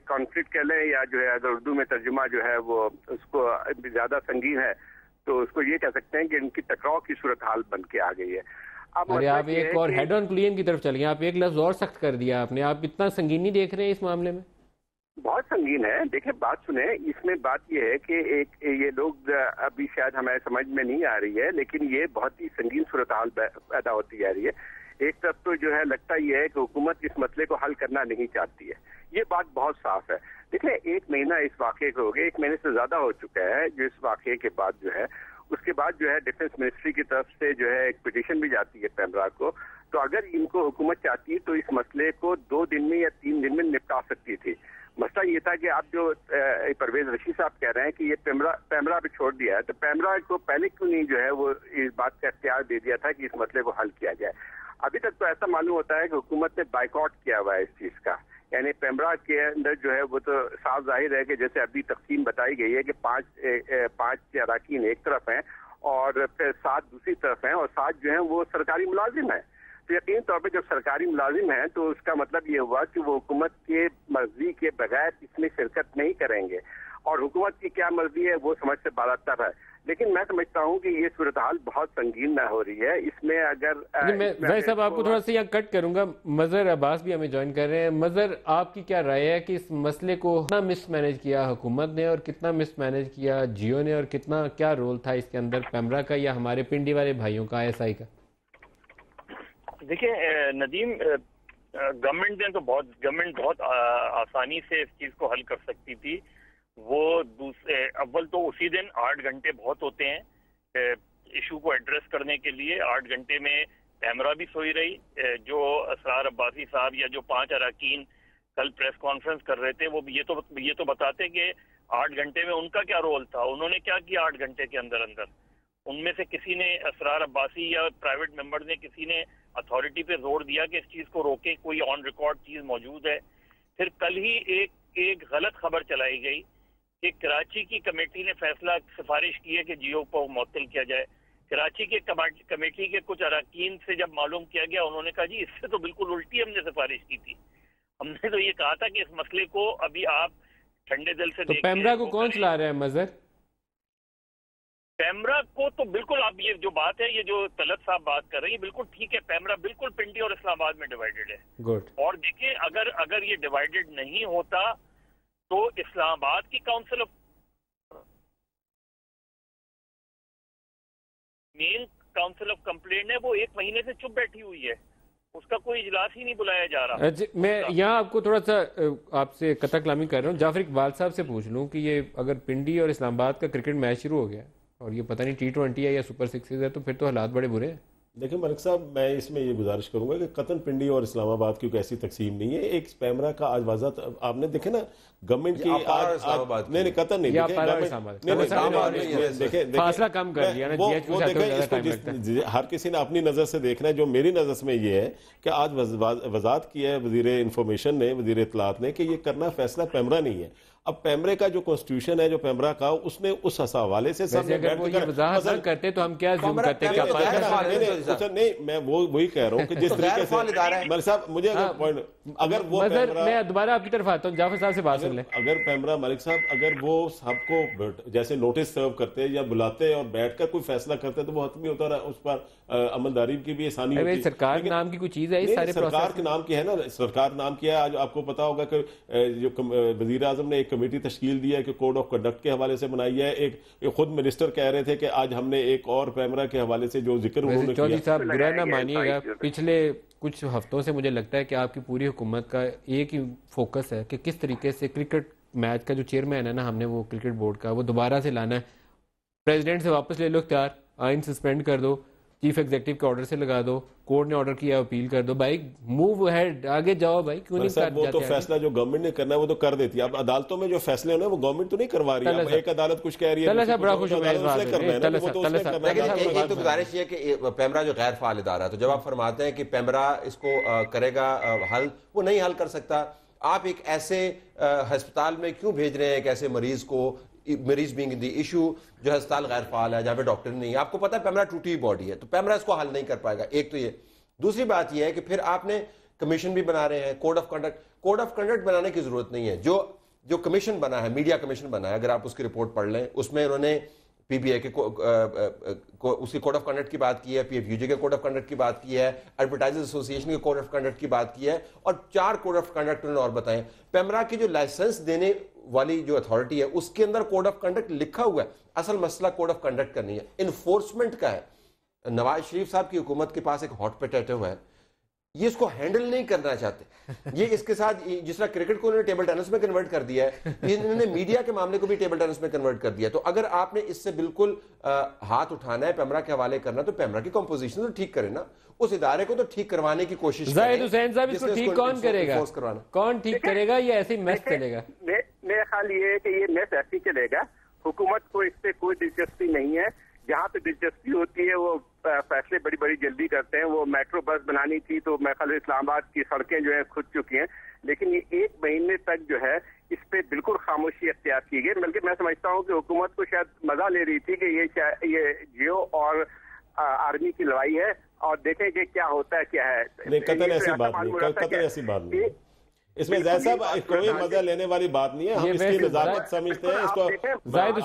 کانفلکٹ کہہ لیں یا جو ہے اگر اردو میں ترجمہ جو ہے وہ اس کو زیادہ سنگین ہے تو اس کو یہ کہہ سکتے ہیں کہ ان کی ٹکراؤ کی صورتحال بن کے آ گئی ہے. ارے آپ ایک اور ہیڈ آن کلین کی طرف چلیں، آپ ایک لفظ اور سخت کر دیا آپ نے. آپ اتنا سنگین نہیں دیکھ رہے ہیں اس معاملے میں؟ بہت سنگین ہے. دیکھیں بات سنیں، اس میں بات یہ ہے کہ ایک یہ لوگ ابھی شاید ہمارے سمجھ میں نہیں آ رہی ہے لیکن یہ بہت ہی سنگین صورتحال پیدا ہوتی جا رہی ہے. ایک طرف تو جو ہے لگتا یہ ہے کہ حکومت اس مسئلے کو حل کرنا نہیں چاہتی ہے، یہ بات بہت صاف ہے. دیکھیں 1 مہینہ اس واقعے کو ہو گیا، 1 مہینے سے زیادہ ہو چکا ہے جو اس واقعے کے بعد جو ہے اس کے بعد جو ہے ڈیفنس منسٹری کی طرف سے جو ہے ایک پٹیشن بھی جاتی ہے پیمرا کو. تو اگر ان کو حکومت چاہتی تو اس مسئلے کو 2 دن میں یا 3 دن میں نپٹا سکتی تھی. مسئلہ یہ تھا کہ آپ جو پرویز رشید صاحب کہہ رہے ہیں کہ یہ پیمرا پہ چھوڑ دیا ہے، تو پیمرا کو پہلے کیوں نہیں جو ہے وہ اس بات کا اختیار دے دیا تھا کہ اس مسئلے کو حل کیا جائے. ابھی تک تو ایسا معلوم ہوتا ہے کہ حکومت نے بائیکاٹ کیا ہوا ہے اس چیز کا. یعنی پیمرا کے اندر جو ہے وہ تو صاف ظاہر ہے کہ جیسے ابھی تقسیم بتائی گئی ہے کہ 5 اراکین ایک طرف ہیں اور پھر 7 دوسری طرف ہیں اور 7 جو ہیں وہ سرکاری ملازم ہیں. تو یقینی طور پہ جب سرکاری ملازم ہیں تو اس کا مطلب یہ ہوا کہ وہ حکومت کے مرضی کے بغیر اس میں شرکت نہیں کریں گے، اور حکومت کی کیا مرضی ہے وہ سمجھ سے بالاتر ہے. لیکن میں سمجھتا ہوں کہ یہ صورتحال بہت سنگین نہ ہو رہی ہے. اس میں اگر میں صاحب آپ کو تھوڑا سا یہاں کٹ کروں گا. مظہر عباس بھی ہمیں جوائن کر رہے ہیں. مظہر، آپ کی کیا رائے ہے کہ اس مسئلے کو کتنا مس مینیج کیا حکومت نے اور کتنا مس مینیج کیا جیو نے، اور کتنا کیا رول تھا اس کے اندر پیمرا کا یا ہمارے پنڈی والے بھائیوں کا، ISI کا؟ دیکھیں ندیم، گورنمنٹ بہت آسانی سے اس چیز کو حل کر سکتی تھی. وہ اول تو اسی دن 8 گھنٹے بہت ہوتے ہیں ایشو کو ایڈریس کرنے کے لیے. 8 گھنٹے میں پیمرا بھی سوئی رہی. جو اسرار عباسی صاحب یا جو 5 اراکین کل پریس کانفرنس کر رہے تھے وہ یہ تو بتاتے کہ 8 گھنٹے میں ان کا کیا رول تھا، انہوں نے کیا کیا 8 گھنٹے کے اندر. ان میں سے کسی نے، اسرار عباسی یا پرائیویٹ ممبر نے، کسی نے اتھارٹی پہ زور دیا کہ اس چیز کو روکیں، کوئی آن ریکارڈ چیز موجود ہے. پھر کل ہی ایک غلط خبر چلائی گئی کہ کراچی کی کمیٹی نے فیصلہ سفارش کی ہے کہ جیو کو معطل کیا جائے. کراچی کے کمیٹی کے کچھ اراکین سے جب معلوم کیا گیا انہوں نے کہا جی اس سے تو بالکل الٹی ہم نے سفارش کی تھی. ہم نے تو یہ کہا تھا کہ اس مسئلے کو ابھی آپ ٹھنڈے دل سے دیکھیں. پیمرا کو کون چلا رہا ہے مظہر؟ پیمرا کو تو بالکل، آپ یہ جو بات ہے، یہ جو طلعت صاحب بات کر رہے ہیں بالکل ٹھیک ہے. پیمرا بالکل پنڈی اور اسلام آباد میں ڈیوائیڈڈ ہے. گڈ. اور دیکھیں اگر یہ ڈیوائیڈڈ نہیں ہوتا تو اسلام آباد کی council of man council of complaint ہے وہ 1 مہینے سے چپ بیٹھی ہوئی ہے، اس کا کوئی اجلاس ہی نہیں بلایا جا رہا. میں یہاں آپ کو تھوڑا سا آپ سے قطع کلامی کر رہا ہوں. جعفر اقبال صاحب سے پوچھ لوں کہ یہ اگر پنڈی اور اسلام آباد کا کرکٹ میچ شروع ہو گیا اور یہ پتہ نہیں T20 ہے یا سپر 6 ہے تو پھر تو حالات بڑے برے ہیں. دیکھیں ملک صاحب، میں اس میں یہ گزارش کروں گا کہ قطن پنڈی اور اسلام آباد کی کوئی ایسی تقسیم نہیں ہے. ایک پیمرا کا آج واضح آپ نے دیکھے نا گورنمنٹ کی نہیں قطن نہیں فاصلہ کم کر دیا. ہر کسی نے اپنی نظر سے دیکھنا ہے. جو میری نظر میں یہ ہے کہ آج وضاحت کی ہے وزیر انفارمیشن نے، وزیر اطلاعات نے، کہ یہ کرنا فیصلہ پیمرا نہیں ہے. اب پیمرے کا جو کانسٹیٹیوشن ہے جو پیمرا کا، اس نے اس حوالے سے سب نے بیٹھ کر وضاحت کرتے تو ہم کیا زوم کرتے ہیں. نہیں میں وہی کہہ رہا ہوں کہ جس طریقے سے ملک صاحب مجھے اگر وہ میں دوبارہ آپ کی طرف آتا ہوں، جعفر صاحب سے بات سن لیں. اگر پیمرا ملک صاحب اگر وہ سب کو جیسے نوٹس سرو کرتے یا بلاتے اور بیٹھ کر کوئی فیصلہ کرتے تو وہ حتمی ہوتا رہا، اس پر عملداری کی بھی آسانی ہوتی. سرکار کے نام کی کوئی چیز ہے اس سارے سرکار کے نام کی ہے نا، سرکار نام کی ہے. آج آپ کو پتا ہوگا کہ جو وزیر اعظم نے ایک کمیٹی تشکیل دی ہے کہ کوڈ آف کنڈکٹ کے حوالے سے بنائی ہے. ایک خود منسٹر کہہ رہے تھے کہ آج ہم نے ایک اور پیمرا کے حوالے سے جو ذکر انہوں نے کیا. چودھری صاحب برا نہ مانیے گا، پچھلے کچھ ہفتوں سے مجھے لگتا ہے کہ آپ کی پوری حکومت کا ایک ہی فوکس ہے کہ کس طریقے سے کرکٹ میچ کا جو چیئرمین ہے نا، ہم نے وہ کرکٹ بورڈ کا وہ دوبارہ سے لانا ہے. پریزیڈنٹ سے واپس لے لو اختیار، آئین سسپینڈ کر دو، چیف ایگزیکٹو کے آرڈر سے لگا دو، کورٹ نے آرڈر کیا اپیل کر دو. بھائی موو ہیڈ، آگے جاؤ بھائی. کیوں نہیں وہ تو فیصلہ جو گورنمنٹ نے کرنا ہے وہ تو کر دیتی ہے. اب عدالتوں میں جو فیصلے ہونے وہ گورنمنٹ تو نہیں کروا رہی ہے. ایک عدالت کچھ کہہ رہی ہے، بڑا خوش ایک تو گزارش یہ کہ پیمرا جو غیر فعال ادارہ ہے، تو جب آپ فرماتے ہیں کہ پیمرا اس کو کرے گا حل، وہ نہیں حل کر سکتا. آپ ایک ایسے ہسپتال میں کیوں بھیج رہے ہیں ایک ایسے مریض کو मरीज बीइंग इन द इशू, जो है अस्पताल गैर फाल है, जहाँ पे डॉक्टर नहीं है। आपको पता है पैमरा टूटी हुई बॉडी है, तो पैमरा इसको हल नहीं कर पाएगा। एक तो ये। दूसरी बात ये है कि फिर आपने कमीशन भी बना रहे हैं, कोड ऑफ कंडक्ट बनाने की जरूरत नहीं है। जो कमीशन बना है, मीडिया कमीशन बना है, अगर आप उसकी रिपोर्ट पढ़ लें, उसमें उन्होंने पीबीए के उसकी कोड ऑफ कंडक्ट की बात की है, पीएफयूजी के कोड ऑफ कंडक्ट की बात की है, एडवर्टाइजर्स एसोसिएशन के कोड ऑफ कंडक्ट की बात की है, और 4 कोड ऑफ कंडक्ट उन्होंने और बताए। पैमरा की जो लाइसेंस देने वाली जो अथॉरिटी है उसके अंदर कोड ऑफ कंडक्ट लिखा हुआ है। असल मसला कोड ऑफ कंडक्ट का नहीं है, इन्फोर्समेंट का है। नवाज शरीफ साहब की हुकूमत के पास एक हॉट पोटैटो है, ये इसको हैंडल नहीं करना चाहते। ये इसके साथ जिस तरह क्रिकेट को उन्होंने टेबल टेनिस में कन्वर्ट कर दिया है, इन्होंने मीडिया के मामले को भी टेबल टेनिस में कन्वर्ट कर दिया। तो अगर आपने इससे बिल्कुल हाथ उठाना है, पैमरा के हवाले करना, तो पैमरा की कंपोजिशन तो ठीक करे ना, उस इदारे को तो ठीक करवाने की कोशिश। जाहिद हुसैन साहब, इसको ठीक कौन करेगा? कौन ठीक करेगा? ये ऐसे ही मैस चलेगा? मेरा ख्याल ये है कि ये मैस ऐसे ही चलेगा। हुकूमत को इस पे कोई दिलचस्पी नहीं है। जहाँ पे दिलचस्पी होती है वो फैसले बड़ी बड़ी जल्दी करते हैं। वो मेट्रो बस बनानी थी तो मैं ख्याल इस्लामाबाद की सड़कें जो है खुद चुकी हैं, लेकिन ये 1 महीने तक जो है इस पे बिल्कुल खामोशी अख्तियार की गई। बल्कि मैं समझता हूँ कि हुकूमत को शायद मजा ले रही थी कि ये जियो और आर्मी की लड़ाई है और देखें कि क्या होता है, क्या है। नहीं, कतई ऐसी बात नहीं, कतई ऐसी बात नहीं। इसमें जाहिद साहब कोई मजा लेने वाली बात नहीं है, हम इसकी नजाकत समझते हैं इसको। जाहिद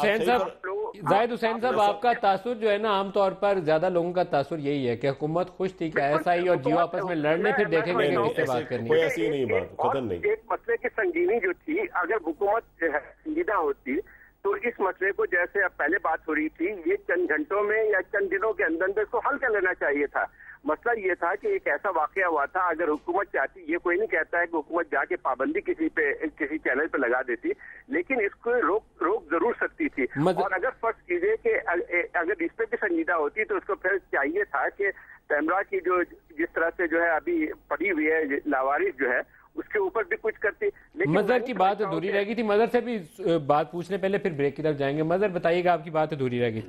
हुसैन साहब, आपका तासुर जो है ना, आमतौर पर ज्यादा लोगों का तासुर यही है कि हुकूमत खुश थी कि एसआई और जियो आपस में लड़ने, फिर देखेंगे कि किससे बात करनी है। कोई ऐसी नहीं बात, कतई नहीं। एक मसले की संगीनी जो थी, अगर हुकूमत संजीदा होती तो इस मसले को, जैसे अब पहले बात हो रही थी, ये चंद घंटों में या चंद दिनों के अंदर इसको हल कर लेना चाहिए था। मसला ये था कि एक ऐसा वाकया हुआ था, अगर हुकूमत चाहती, ये कोई नहीं कहता है कि हुकूमत जाके पाबंदी किसी चैनल पे लगा देती, लेकिन इसको रोक जरूर सकती थी। और अगर फर्ज कीजिए कि अगर इस पे भी संजीदा होती तो उसको फिर चाहिए था कि पैमरा की जो जिस तरह से जो है अभी पड़ी हुई है लावारिस जो है, उसके ऊपर भी कुछ करती। लेकिन मजहर की बात अधूरी रह गई थी। मजहर से भी बात पूछने पहले फिर ब्रेक की तरफ जाएंगे। मजहर बताइएगा, आपकी बात अधूरी रह गई।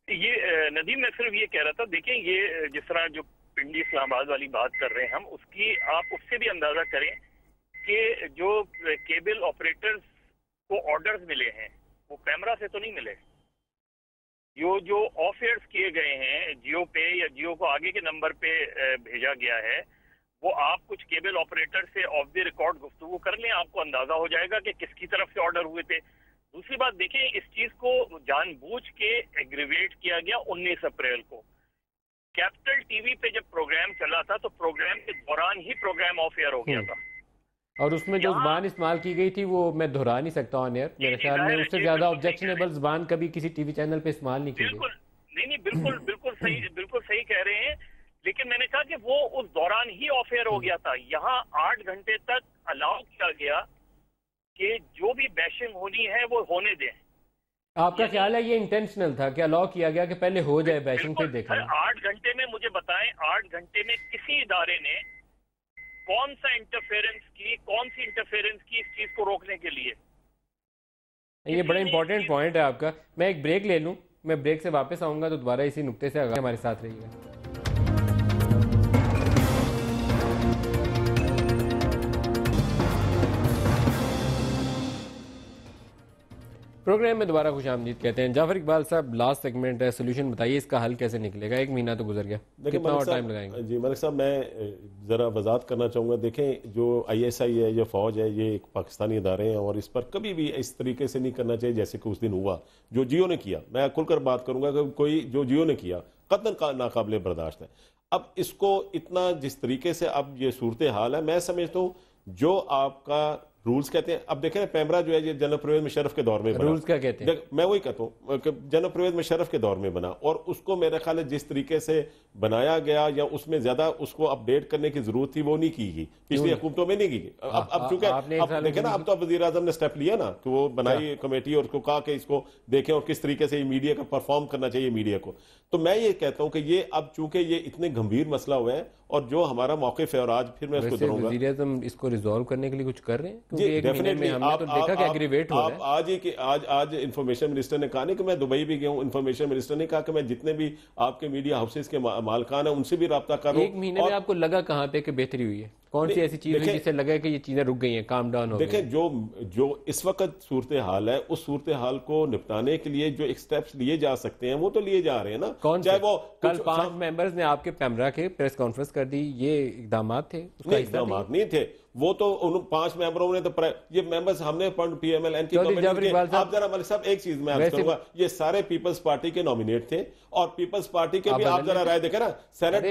ये नदीम, मैं सिर्फ ये कह रहा था, देखें ये जिस तरह जो पिंडी इस्लामाबाद वाली बात कर रहे हैं हम, उसकी आप उससे भी अंदाजा करें कि जो केबल ऑपरेटर्स को ऑर्डर्स मिले हैं वो पैमरा से तो नहीं मिले। जो ऑफ एयर्स किए गए हैं जियो पे या जियो को आगे के नंबर पे भेजा गया है, वो आप कुछ केबल ऑपरेटर से ऑफ द रिकॉर्ड गुफ्तगू कर लें, आपको अंदाजा हो जाएगा कि किसकी तरफ से ऑर्डर हुए थे। दूसरी बात देखें, इस चीज को जानबूझ के एग्रीवेट किया गया 19 अप्रैल को। कैपिटल टीवी पे जब प्रोग्राम चला था तो प्रोग्राम के दौरान ही प्रोग्राम ऑफ एयर हो गया था, और उसमें जो ज़बान इस्तेमाल की गई थी वो मैं दोहरा नहीं सकता ऑन एयर। मेरे ख्याल में उससे ज्यादा ऑब्जेक्शनेबल ज़बान कभी किसी टीवी चैनल पे इस्तेमाल नहीं की गई। बिल्कुल सही कह रहे हैं, लेकिन मैंने कहा कि वो उस दौरान ही ऑफ एयर हो गया था। यहाँ 8 घंटे तक अलाउ किया गया कि जो भी बैशिंग होनी है वो होने दें। आपका ख्याल है ये इंटेंशनल था कि अलाउ किया गया कि पहले हो जाए बैशिंग फिर देखा? 8 घंटे में मुझे बताएं, 8 घंटे में किसी इदारे ने कौन सी इंटरफेरेंस की इस चीज को रोकने के लिए? ये बड़ा इंपॉर्टेंट पॉइंट है आपका। मैं एक ब्रेक ले लूं, मैं ब्रेक से वापस आऊंगा तो दोबारा इसी नुक्ते से हमारे साथ रहिएगा। प्रोग्राम में दोबारा खुशामदीद कहते हैं। जाफर इकबाल साहब, लास्ट सेगमेंट है, सोल्यूशन बताइए, इसका हल कैसे निकलेगा? 1 महीना तो गुजर गया, कितना और टाइम लगाएंगे? जी मलिक साहब, मैं ज़रा वजाहत करना चाहूँगा। देखें, जो ISI है, जो फ़ौज है, ये एक पाकिस्तानी इदारे हैं और इस पर कभी भी इस तरीके से नहीं करना चाहिए जैसे कि उस दिन हुआ जो जियो ने किया। मैं खुलकर बात करूँगा कि कोई जो जियो ने किया कतन नाकाबिले बर्दाश्त है। अब इसको इतना जिस तरीके से अब ये सूरत हाल है, मैं समझता हूँ जो आपका रूल्स कहते हैं। अब देखें, पैमरा जो है ये जनरल परवेज मुशर्रफ के दौर में बना। रूल्स क्या कहते हैं? मैं वही कहता हूँ कि जनरल परवेज मुशर्रफ के दौर में बना और उसको मेरे ख्याल है जिस तरीके से बनाया गया या उसमें ज्यादा उसको अपडेट करने की जरूरत थी वो नहीं की गई, पिछली हुकूमतों में नहीं की। अब चूंकि देखे ना, अब तो वजीर आजम ने स्टेप लिया ना कि वो बनाई कमेटी और उसको कहा कि इसको देखें और किस तरीके से मीडिया का परफॉर्म करना चाहिए मीडिया को। तो मैं ये कहता हूँ कि ये अब चूंकि ये इतने गंभीर मसला हुआ है और जो हमारा मौक़िफ़ है, और आज फिर मैं इसको करूंगा, वज़ीर आज़म इसको रिजॉल्व करने के लिए कुछ कर रहे हैं? क्योंकि एक महीने में हमने तो देखा कि एग्रीवेट हो रहा है। आज इंफॉर्मेशन मिनिस्टर ने कहा नहीं कि मैं दुबई भी गया हूँ, इंफॉर्मेशन मिनिस्टर ने कहा कि मैं जितने भी आपके मीडिया हाउसेस के मालकान है उनसे भी रब्ता कर रहा हूँ। 1 महीने में आपको लगा कहाँ पे कि बेहतरी हुई है? کون سی ایسی چیز ہوئی جس سے لگا کہ یہ چیزیں رک گئی ہیں, کام ڈاؤن ہو گئی؟ دیکھیں جو اس وقت صورتحال ہے اس صورتحال کو نپٹانے کے لیے جو اسٹیپس لیے جا سکتے ہیں وہ تو لیے جا رہے ہیں نا. چاہے وہ کل 5 ممبرز نے آپ کے پیمرا کے پریس کانفرنس کر دی, یہ اقدامات تھے؟ اقدامات نہیں تھے وہ تو ان 5 ممبروں نے تو یہ ممبرز ہم نے پی ایم ایل این کی آپ ذرا ملک صاحب ایک چیز میں عرض کروں گا, یہ سارے پیپلز پارٹی کے نامینیٹ تھے اور پیپلز پارٹی کے بھی آپ ذرا رائے دیکھیں نا, سینٹ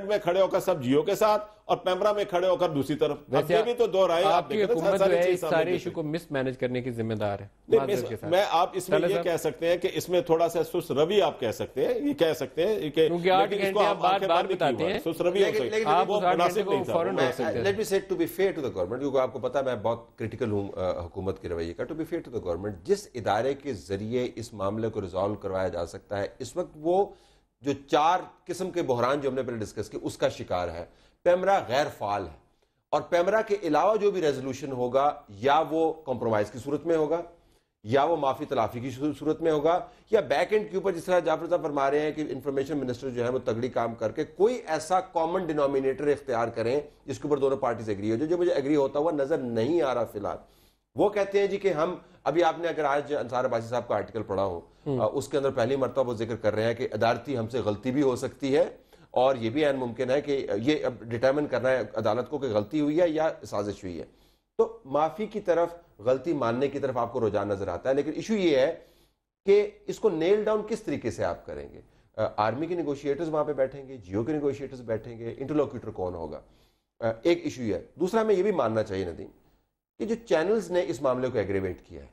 میں کھڑے ہو کر سب جیو کے ساتھ اور پیمرا میں کھڑے ہو کر دوسری طرف. اب یہ بھی تو دو رائے آپ کی حکومت جو ہے اس سارے ایشو کو مس مینج کرنے کی ذمہ دار ہے. میں آپ اس میں یہ کہہ سکتے ہیں کہ اس میں تھوڑا سا سست روی آپ کہہ سکتے ہیں, یہ کہہ سکتے ہیں کہ کیونکہ 8 گھنٹے آپ بات بتاتے ہیں سست روی ہو سکتی ہے, وہ مناسب نہیں تھا. Let me say to be fair to the government, کیونکہ آپ کو پتا میں بہت کرٹیکل ہوں حکومت کے رویے کا. to be fair to the government, جس ادارے کے ذریعے اس معاملے کو ریزالو کروایا جا سکتا ہے اس وقت وہ جو 4 قسم کے بحران جو ہم نے پہلے ڈسکس کی اس کا شکار ہے. پیمرا غیر فعال ہے اور پیمرا کے علاوہ جو بھی ریزولوشن ہوگا یا وہ کمپرومائز کی صورت میں ہوگا یا وہ معافی تلافی کی صورت میں ہوگا یا بیک اینڈ کے اوپر جس طرح جعفر صاحب فرما رہے ہیں کہ انفارمیشن منسٹر جو ہے وہ تگڑی کام کر کے کوئی ایسا کامن ڈینومینیٹر اختیار کریں جس کے اوپر دونوں پارٹیز ایگری ہو جائے, جو مجھے ایگری ہوتا ہوا نظر نہیں آ رہا فی الحال. وہ کہتے ہیں جی کہ ہم ابھی آپ نے اگر آج انصار عباسی صاحب کا آرٹیکل پڑھا ہو اس کے اندر پہلی مرتبہ وہ ذکر کر رہے ہیں کہ عدالتی ہم سے غلطی بھی ہو سکتی ہے اور یہ بھی عین ممکن ہے کہ یہ اب ڈٹرمن کرنا ہے عدالت کو کہ غلطی ہوئی ہے یا سازش ہوئی ہے. تو معافی کی طرف, غلطی ماننے کی طرف آپ کو رجحان نظر آتا ہے, لیکن ایشو یہ ہے کہ اس کو نیل ڈاؤن کس طریقے سے آپ کریں گے. آرمی کے نیگوشیٹرز وہاں پہ بیٹھیں گے, جیو کے نیگوشیٹرز بیٹھیں گے, انٹرلوکیوٹر کون ہوگا, ایک ایشو یہ ہے. دوسرا ہمیں یہ بھی ماننا چاہیے ندیم کہ جو چینلز نے اس معاملے کو ایگریویٹ کیا ہے,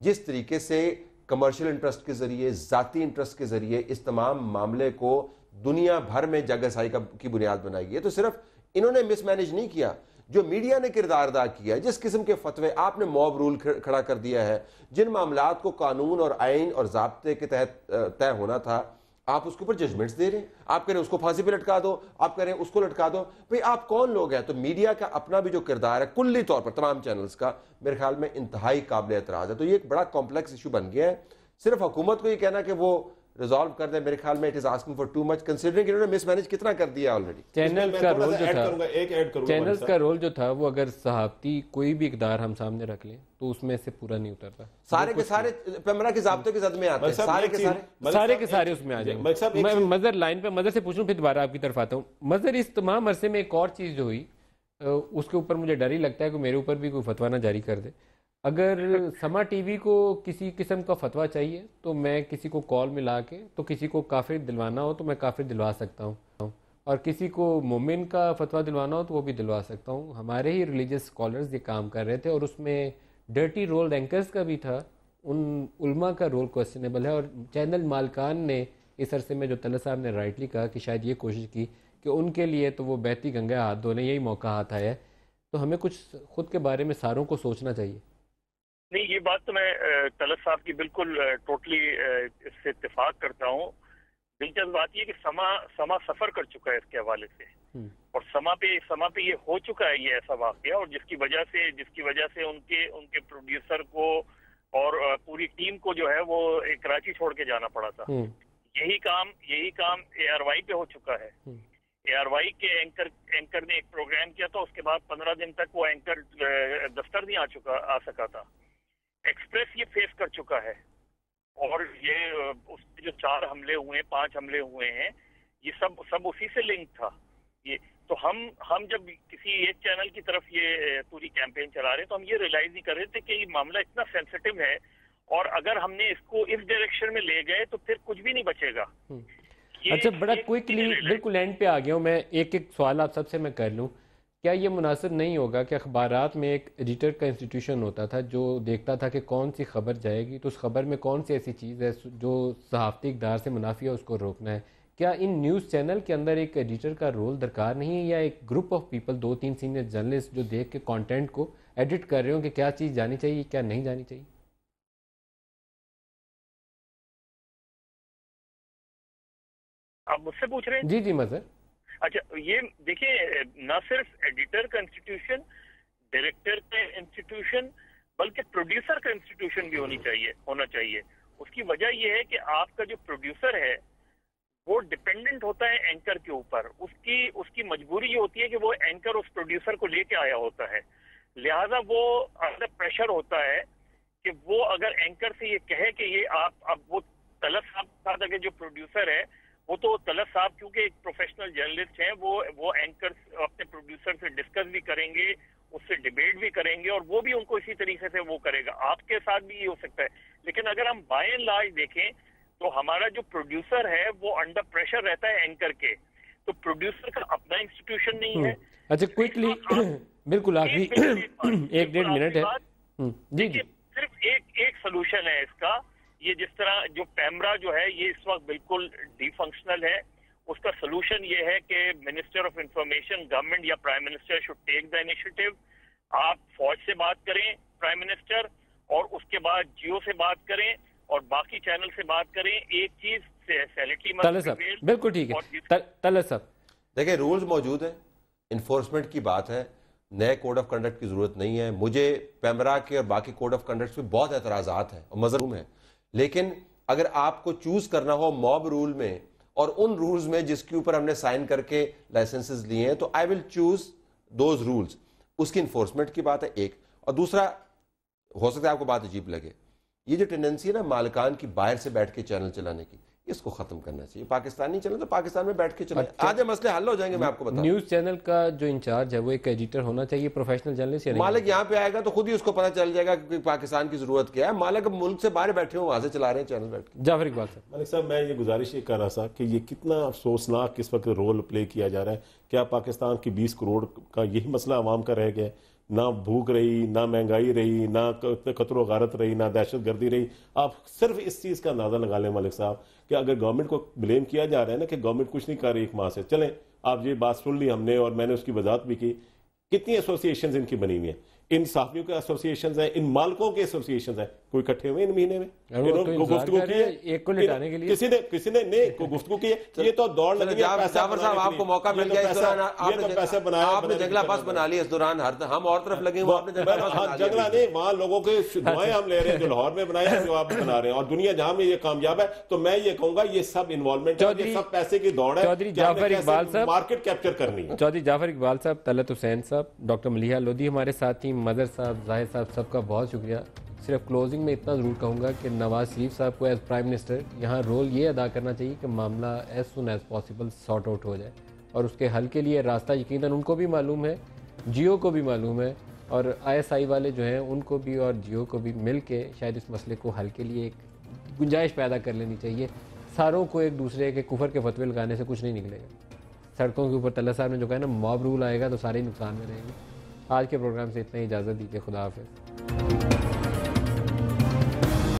جس طریقے سے کمرشل انٹرسٹ کے ذریعے, ذاتی انٹرسٹ کے ذریعے اس تمام معاملے کو دنیا بھر میں جگ رسائی کی بنیاد بنائی گئی ہے, تو صرف انہوں نے مس مینج نہیں کیا, جو میڈیا نے کردار ادا کیا ہے, جس قسم کے فتوے آپ نے موب رول کھڑا کر دیا ہے, جن معاملات کو قانون اور آئین اور ضابطے کے تحت طے ہونا تھا آپ اس کے اوپر ججمنٹس دے رہے ہیں. آپ کہہ رہے ہیں اس کو پھانسی پہ لٹکا دو, آپ کہہ رہے ہیں اس کو لٹکا دو. بھئی آپ کون لوگ ہیں؟ تو میڈیا کا اپنا بھی جو کردار ہے کلی طور پر تمام چینلز کا میرے خیال میں انتہائی قابل اعتراض ہے. تو یہ ایک بڑا کمپلیکس ایشو بن گیا ہے. صرف حکومت کو یہ کہنا کہ وہ ریزالو کر دیں میرے خیال میں it is asking for too much considering کہ انہوں نے مس مینج کتنا کر دیا آلریڈی. چینلز کا رول جو تھا وہ اگر صحافتی کوئی بھی اقدار ہم سامنے رکھ لیں تو اس میں سے پورا نہیں اترتا. سارے کے سارے پیمرا کے ضابطے کے زد میں آتے ہیں, سارے کے سارے اس میں آ جائیں گے. میں مظہر لائن پہ مظہر سے پوچھوں پھر دوبارہ آپ کی طرف آتا ہوں. مظہر اس تمام عرصے میں ایک اور چیز جو ہوئی اس کے اوپر مجھے ڈر ہی لگتا ہے کہ میرے اوپر بھی کوئی فتویٰ نہ جاری کر دے. اگر سما ٹی وی کو کسی قسم کا فتویٰ چاہیے تو میں کسی کو کال ملا کے تو کسی کو کافر دلوانا ہو تو میں کافر دلوا سکتا ہوں, اور کسی کو مومن کا فتویٰ دلوانا ہو تو وہ بھی دلوا سکتا ہوں. ہمارے ہی ریلیجس اسکالرز یہ کام کر رہے تھے اور اس میں ڈرٹی رول اینکرز کا بھی تھا, ان علماء کا رول کوسچنیبل ہے. اور چینل مالکان نے اس عرصے میں جو طلعت صاحب نے رائٹلی کہا کہ شاید یہ کوشش کی کہ ان کے لیے تو وہ بہتی گنگا ہاتھ دھونے یہی موقع ہاتھ آیا ہے. تو ہمیں کچھ خود کے بارے میں ساروں کو سوچنا چاہیے. نہیں, یہ بات تو میں طلعت صاحب کی بالکل ٹوٹلی اس سے اتفاق کرتا ہوں. دلچسپ بات یہ کہ سما سفر کر چکا ہے اس کے حوالے سے, اور سما پہ یہ ہو چکا ہے یہ ایسا واقعہ, اور جس کی وجہ سے ان کے پروڈیوسر کو اور پوری ٹیم کو جو ہے وہ کراچی چھوڑ کے جانا پڑا تھا. یہی کام اے آر وائی پہ ہو چکا ہے. اے آر وائی کے اینکر نے ایک پروگرام کیا تھا, اس کے بعد 15 دن تک وہ اینکر دفتر نہیں آ سکا تھا. ایکسپریس یہ فیس کر چکا ہے, اور یہ اس جو 4 حملے ہوئے ہیں, 5 حملے ہوئے ہیں, یہ سب اسی سے لنک تھا. یہ تو ہم جب کسی ایک چینل کی طرف یہ پوری کیمپین چلا رہے ہیں تو ہم یہ ریلائز نہیں کر رہے تھے کہ یہ معاملہ اتنا سینسٹیو ہے, اور اگر ہم نے اس کو اس ڈائریکشن میں لے گئے تو پھر کچھ بھی نہیں بچے گا. اچھا, بڑا کوئکلی بالکل اینڈ پہ آ گیا ہوں میں. ایک سوال آپ سب سے میں کر لوں, کیا یہ مناسب نہیں ہوگا کہ اخبارات میں ایک ایڈیٹر کا انسٹیٹیوشن ہوتا تھا جو دیکھتا تھا کہ کون سی خبر جائے گی تو اس خبر میں کون سی ایسی چیز ہے جو صحافتی اقدار سے منافی ہے, اس کو روکنا ہے. کیا ان نیوز چینل کے اندر ایک ایڈیٹر کا رول درکار نہیں ہے, یا ایک group of people 2-3 senior journalist جو دیکھ کے کانٹینٹ کو ایڈٹ کر رہے ہوں کہ کیا چیز جانی چاہیے کیا نہیں جانی چاہیے؟ آپ مجھ سے پوچھ رہے ہیں؟ جی مظہر. اچھا, یہ دیکھیں, نہ صرف ایڈیٹر کا انسٹیٹیوشن, ڈائریکٹر کا انسٹیٹیوشن, بلکہ پروڈیوسر کا انسٹیٹیوشن بھی ہونا چاہیے. اس کی وجہ یہ ہے کہ آپ کا جو پروڈیوسر ہے وہ ڈپینڈنٹ ہوتا ہے اینکر کے اوپر. اس کی مجبوری یہ ہوتی ہے کہ وہ اینکر اس پروڈیوسر کو لے کے آیا ہوتا ہے, لہذا وہ انڈر پریشر ہوتا ہے کہ وہ اگر اینکر سے یہ کہے کہ یہ آپ اب وہ طلعت صاحب کے ساتھ اگر جو پروڈیوسر ہے وہ تو طلعت صاحب کیونکہ ایک پروفیشنل جرنلسٹ ہیں, وہ اینکر اپنے پروڈیوسر سے ڈسکس بھی کریں گے, اس سے ڈیبیٹ بھی کریں گے, اور وہ بھی ان کو اسی طریقے سے وہ کرے گا. آپ کے ساتھ بھی یہ ہو سکتا ہے. لیکن اگر ہم بائی اینڈ لارج دیکھیں تو ہمارا جو پروڈیوسر ہے وہ انڈر پریشر رہتا ہے اینکر کے, تو پروڈیوسر کا اپنا انسٹیٹیوشن نہیں ہے. اچھا کوئکلی بالکل آخری 1-1.5 منٹ ہے جی. صرف ایک سولوشن ہے اس کا, یہ جس طرح جو پیمرا جو ہے یہ اس وقت بالکل ڈی فنکشنل ہے, اس کا سولوشن یہ ہے کہ منسٹر آف انفارمیشن گورنمنٹ یا prime minister should take the initiative. آپ فوج سے بات کریں پرائم منسٹر, اور اس کے بعد جیو سے بات کریں, اور باقی چینل سے بات کریں. ایک چیز سینٹری بالکل ٹھیک ہے. طلعت صاحب دیکھیں رولز موجود ہیں, انفورسمنٹ کی بات ہے, نئے کوڈ آف کنڈکٹ کی ضرورت نہیں ہے. مجھے پیمرا کے اور باقی کوڈ آف کنڈکٹ پہ بہت اعتراضات ہیں اور مظلوم ہیں, لیکن اگر آپ کو چوز کرنا ہو موب رول میں اور ان رولز میں جس کے اوپر ہم نے سائن کر کے لائسنسز لیے ہیں, تو آئی ول چوز دوز رولز. اس کی انفورسمنٹ کی بات ہے ایک. اور دوسرا, ہو سکتا ہے آپ کو بات عجیب لگے, یہ جو ٹینڈنسی ہے نا مالکان کی باہر سے بیٹھ کے چینل چلانے کی, اس کو ختم کرنا چاہیے. پاکستانی چینل تو پاکستان میں بیٹھ کے چلائیں, آج مسئلے حل ہو جائیں گے. میں آپ کو بتاؤں نیوز چینل کا جو انچارج ہے وہ ایک ایڈیٹر ہونا چاہیے, پروفیشنل جرنلسٹ. مالک یہاں پہ آئے گا تو خود ہی اس کو پتہ چل جائے گا کہ پاکستان کی ضرورت کیا ہے. مالک اب ملک سے باہر بیٹھے ہوں, وہاں سے چلا رہے ہیں چینل بیٹھ کے. جعفر اقبال صاحب. ملک صاحب میں یہ گزارش یہ کر رہا تھا کہ یہ کتنا افسوسناک اس وقت رول پلے کیا جا رہا ہے. کیا پاکستان کی 20 کروڑ کا یہی مسئلہ عوام کا رہ گیا ہے؟ نہ بھوک رہی, نہ مہنگائی رہی, نہ قتل و غارت رہی, نہ دہشت گردی رہی. آپ صرف اس چیز کا اندازہ لگا لیں ملک صاحب کہ اگر گورنمنٹ کو بلیم کیا جا رہا ہے نا کہ گورنمنٹ کچھ نہیں کر رہی 1 ماہ سے, چلیں آپ یہ بات سن لی ہم نے اور میں نے اس کی وضاحت بھی کی. کتنی ایسوسیشنز ان کی بنی ہوئی ہیں, ان صحافیوں کے ایسوسیشنز ہیں, ان مالکوں کے ایسوسیشنز ہیں, کوئی اکٹھے ہوئے ان مہینے میں گفتگو کی ہے ایک کو لٹانے کے لیے, کسی نے نہیں گفتگو کی ہے. یہ تو دوڑ لگی ہے. جعفر صاحب آپ کو موقع مل گیا اس دوران, آپ نے جنگلہ بس بنا لی اس دوران, ہم اور طرف لگے ہوئے, جنگلہ نہیں, وہاں لوگوں کے دعائیں ہم لے رہے ہیں جو لاہور میں بنایا جو آپ بنا رہے ہیں, اور دنیا جہاں میں یہ کامیاب ہے. تو میں یہ کہوں گا یہ سب انوالومنٹ ہے, یہ سب پیسے کی دوڑ ہے, چودھری جعفر اقبال صاحب مارکیٹ کیپچر کرنی ہے. چودھری جعفر اقبال صاحب, طلعت حسین صاحب, ڈاکٹر ملیحہ لودھی ہمارے ساتھی, مظہر صاحب, ظاہر صاحب, سب کا بہت شکریہ. صرف کلوزنگ میں اتنا ضرور کہوں گا کہ نواز شریف صاحب کو ایز پرائم منسٹر یہاں رول یہ ادا کرنا چاہیے کہ معاملہ as soon as possible sort out ہو جائے, اور اس کے حل کے لیے راستہ یقیناً ان کو بھی معلوم ہے, جیو کو بھی معلوم ہے, اور ISI والے جو ہیں ان کو بھی اور جیو کو بھی مل کے شاید اس مسئلے کو حل کے لیے ایک گنجائش پیدا کر لینی چاہیے. ساروں کو ایک دوسرے کے کفر کے فتوے لگانے سے کچھ نہیں نکلے گا. سڑکوں کے اوپر طلعت صاحب نے جو کہا نا موب رول آئے گا تو سارے نقصان میں رہیں گے. آج کے پروگرام سے اتنا ہی, اجازت دیجیے, خدا حافظ.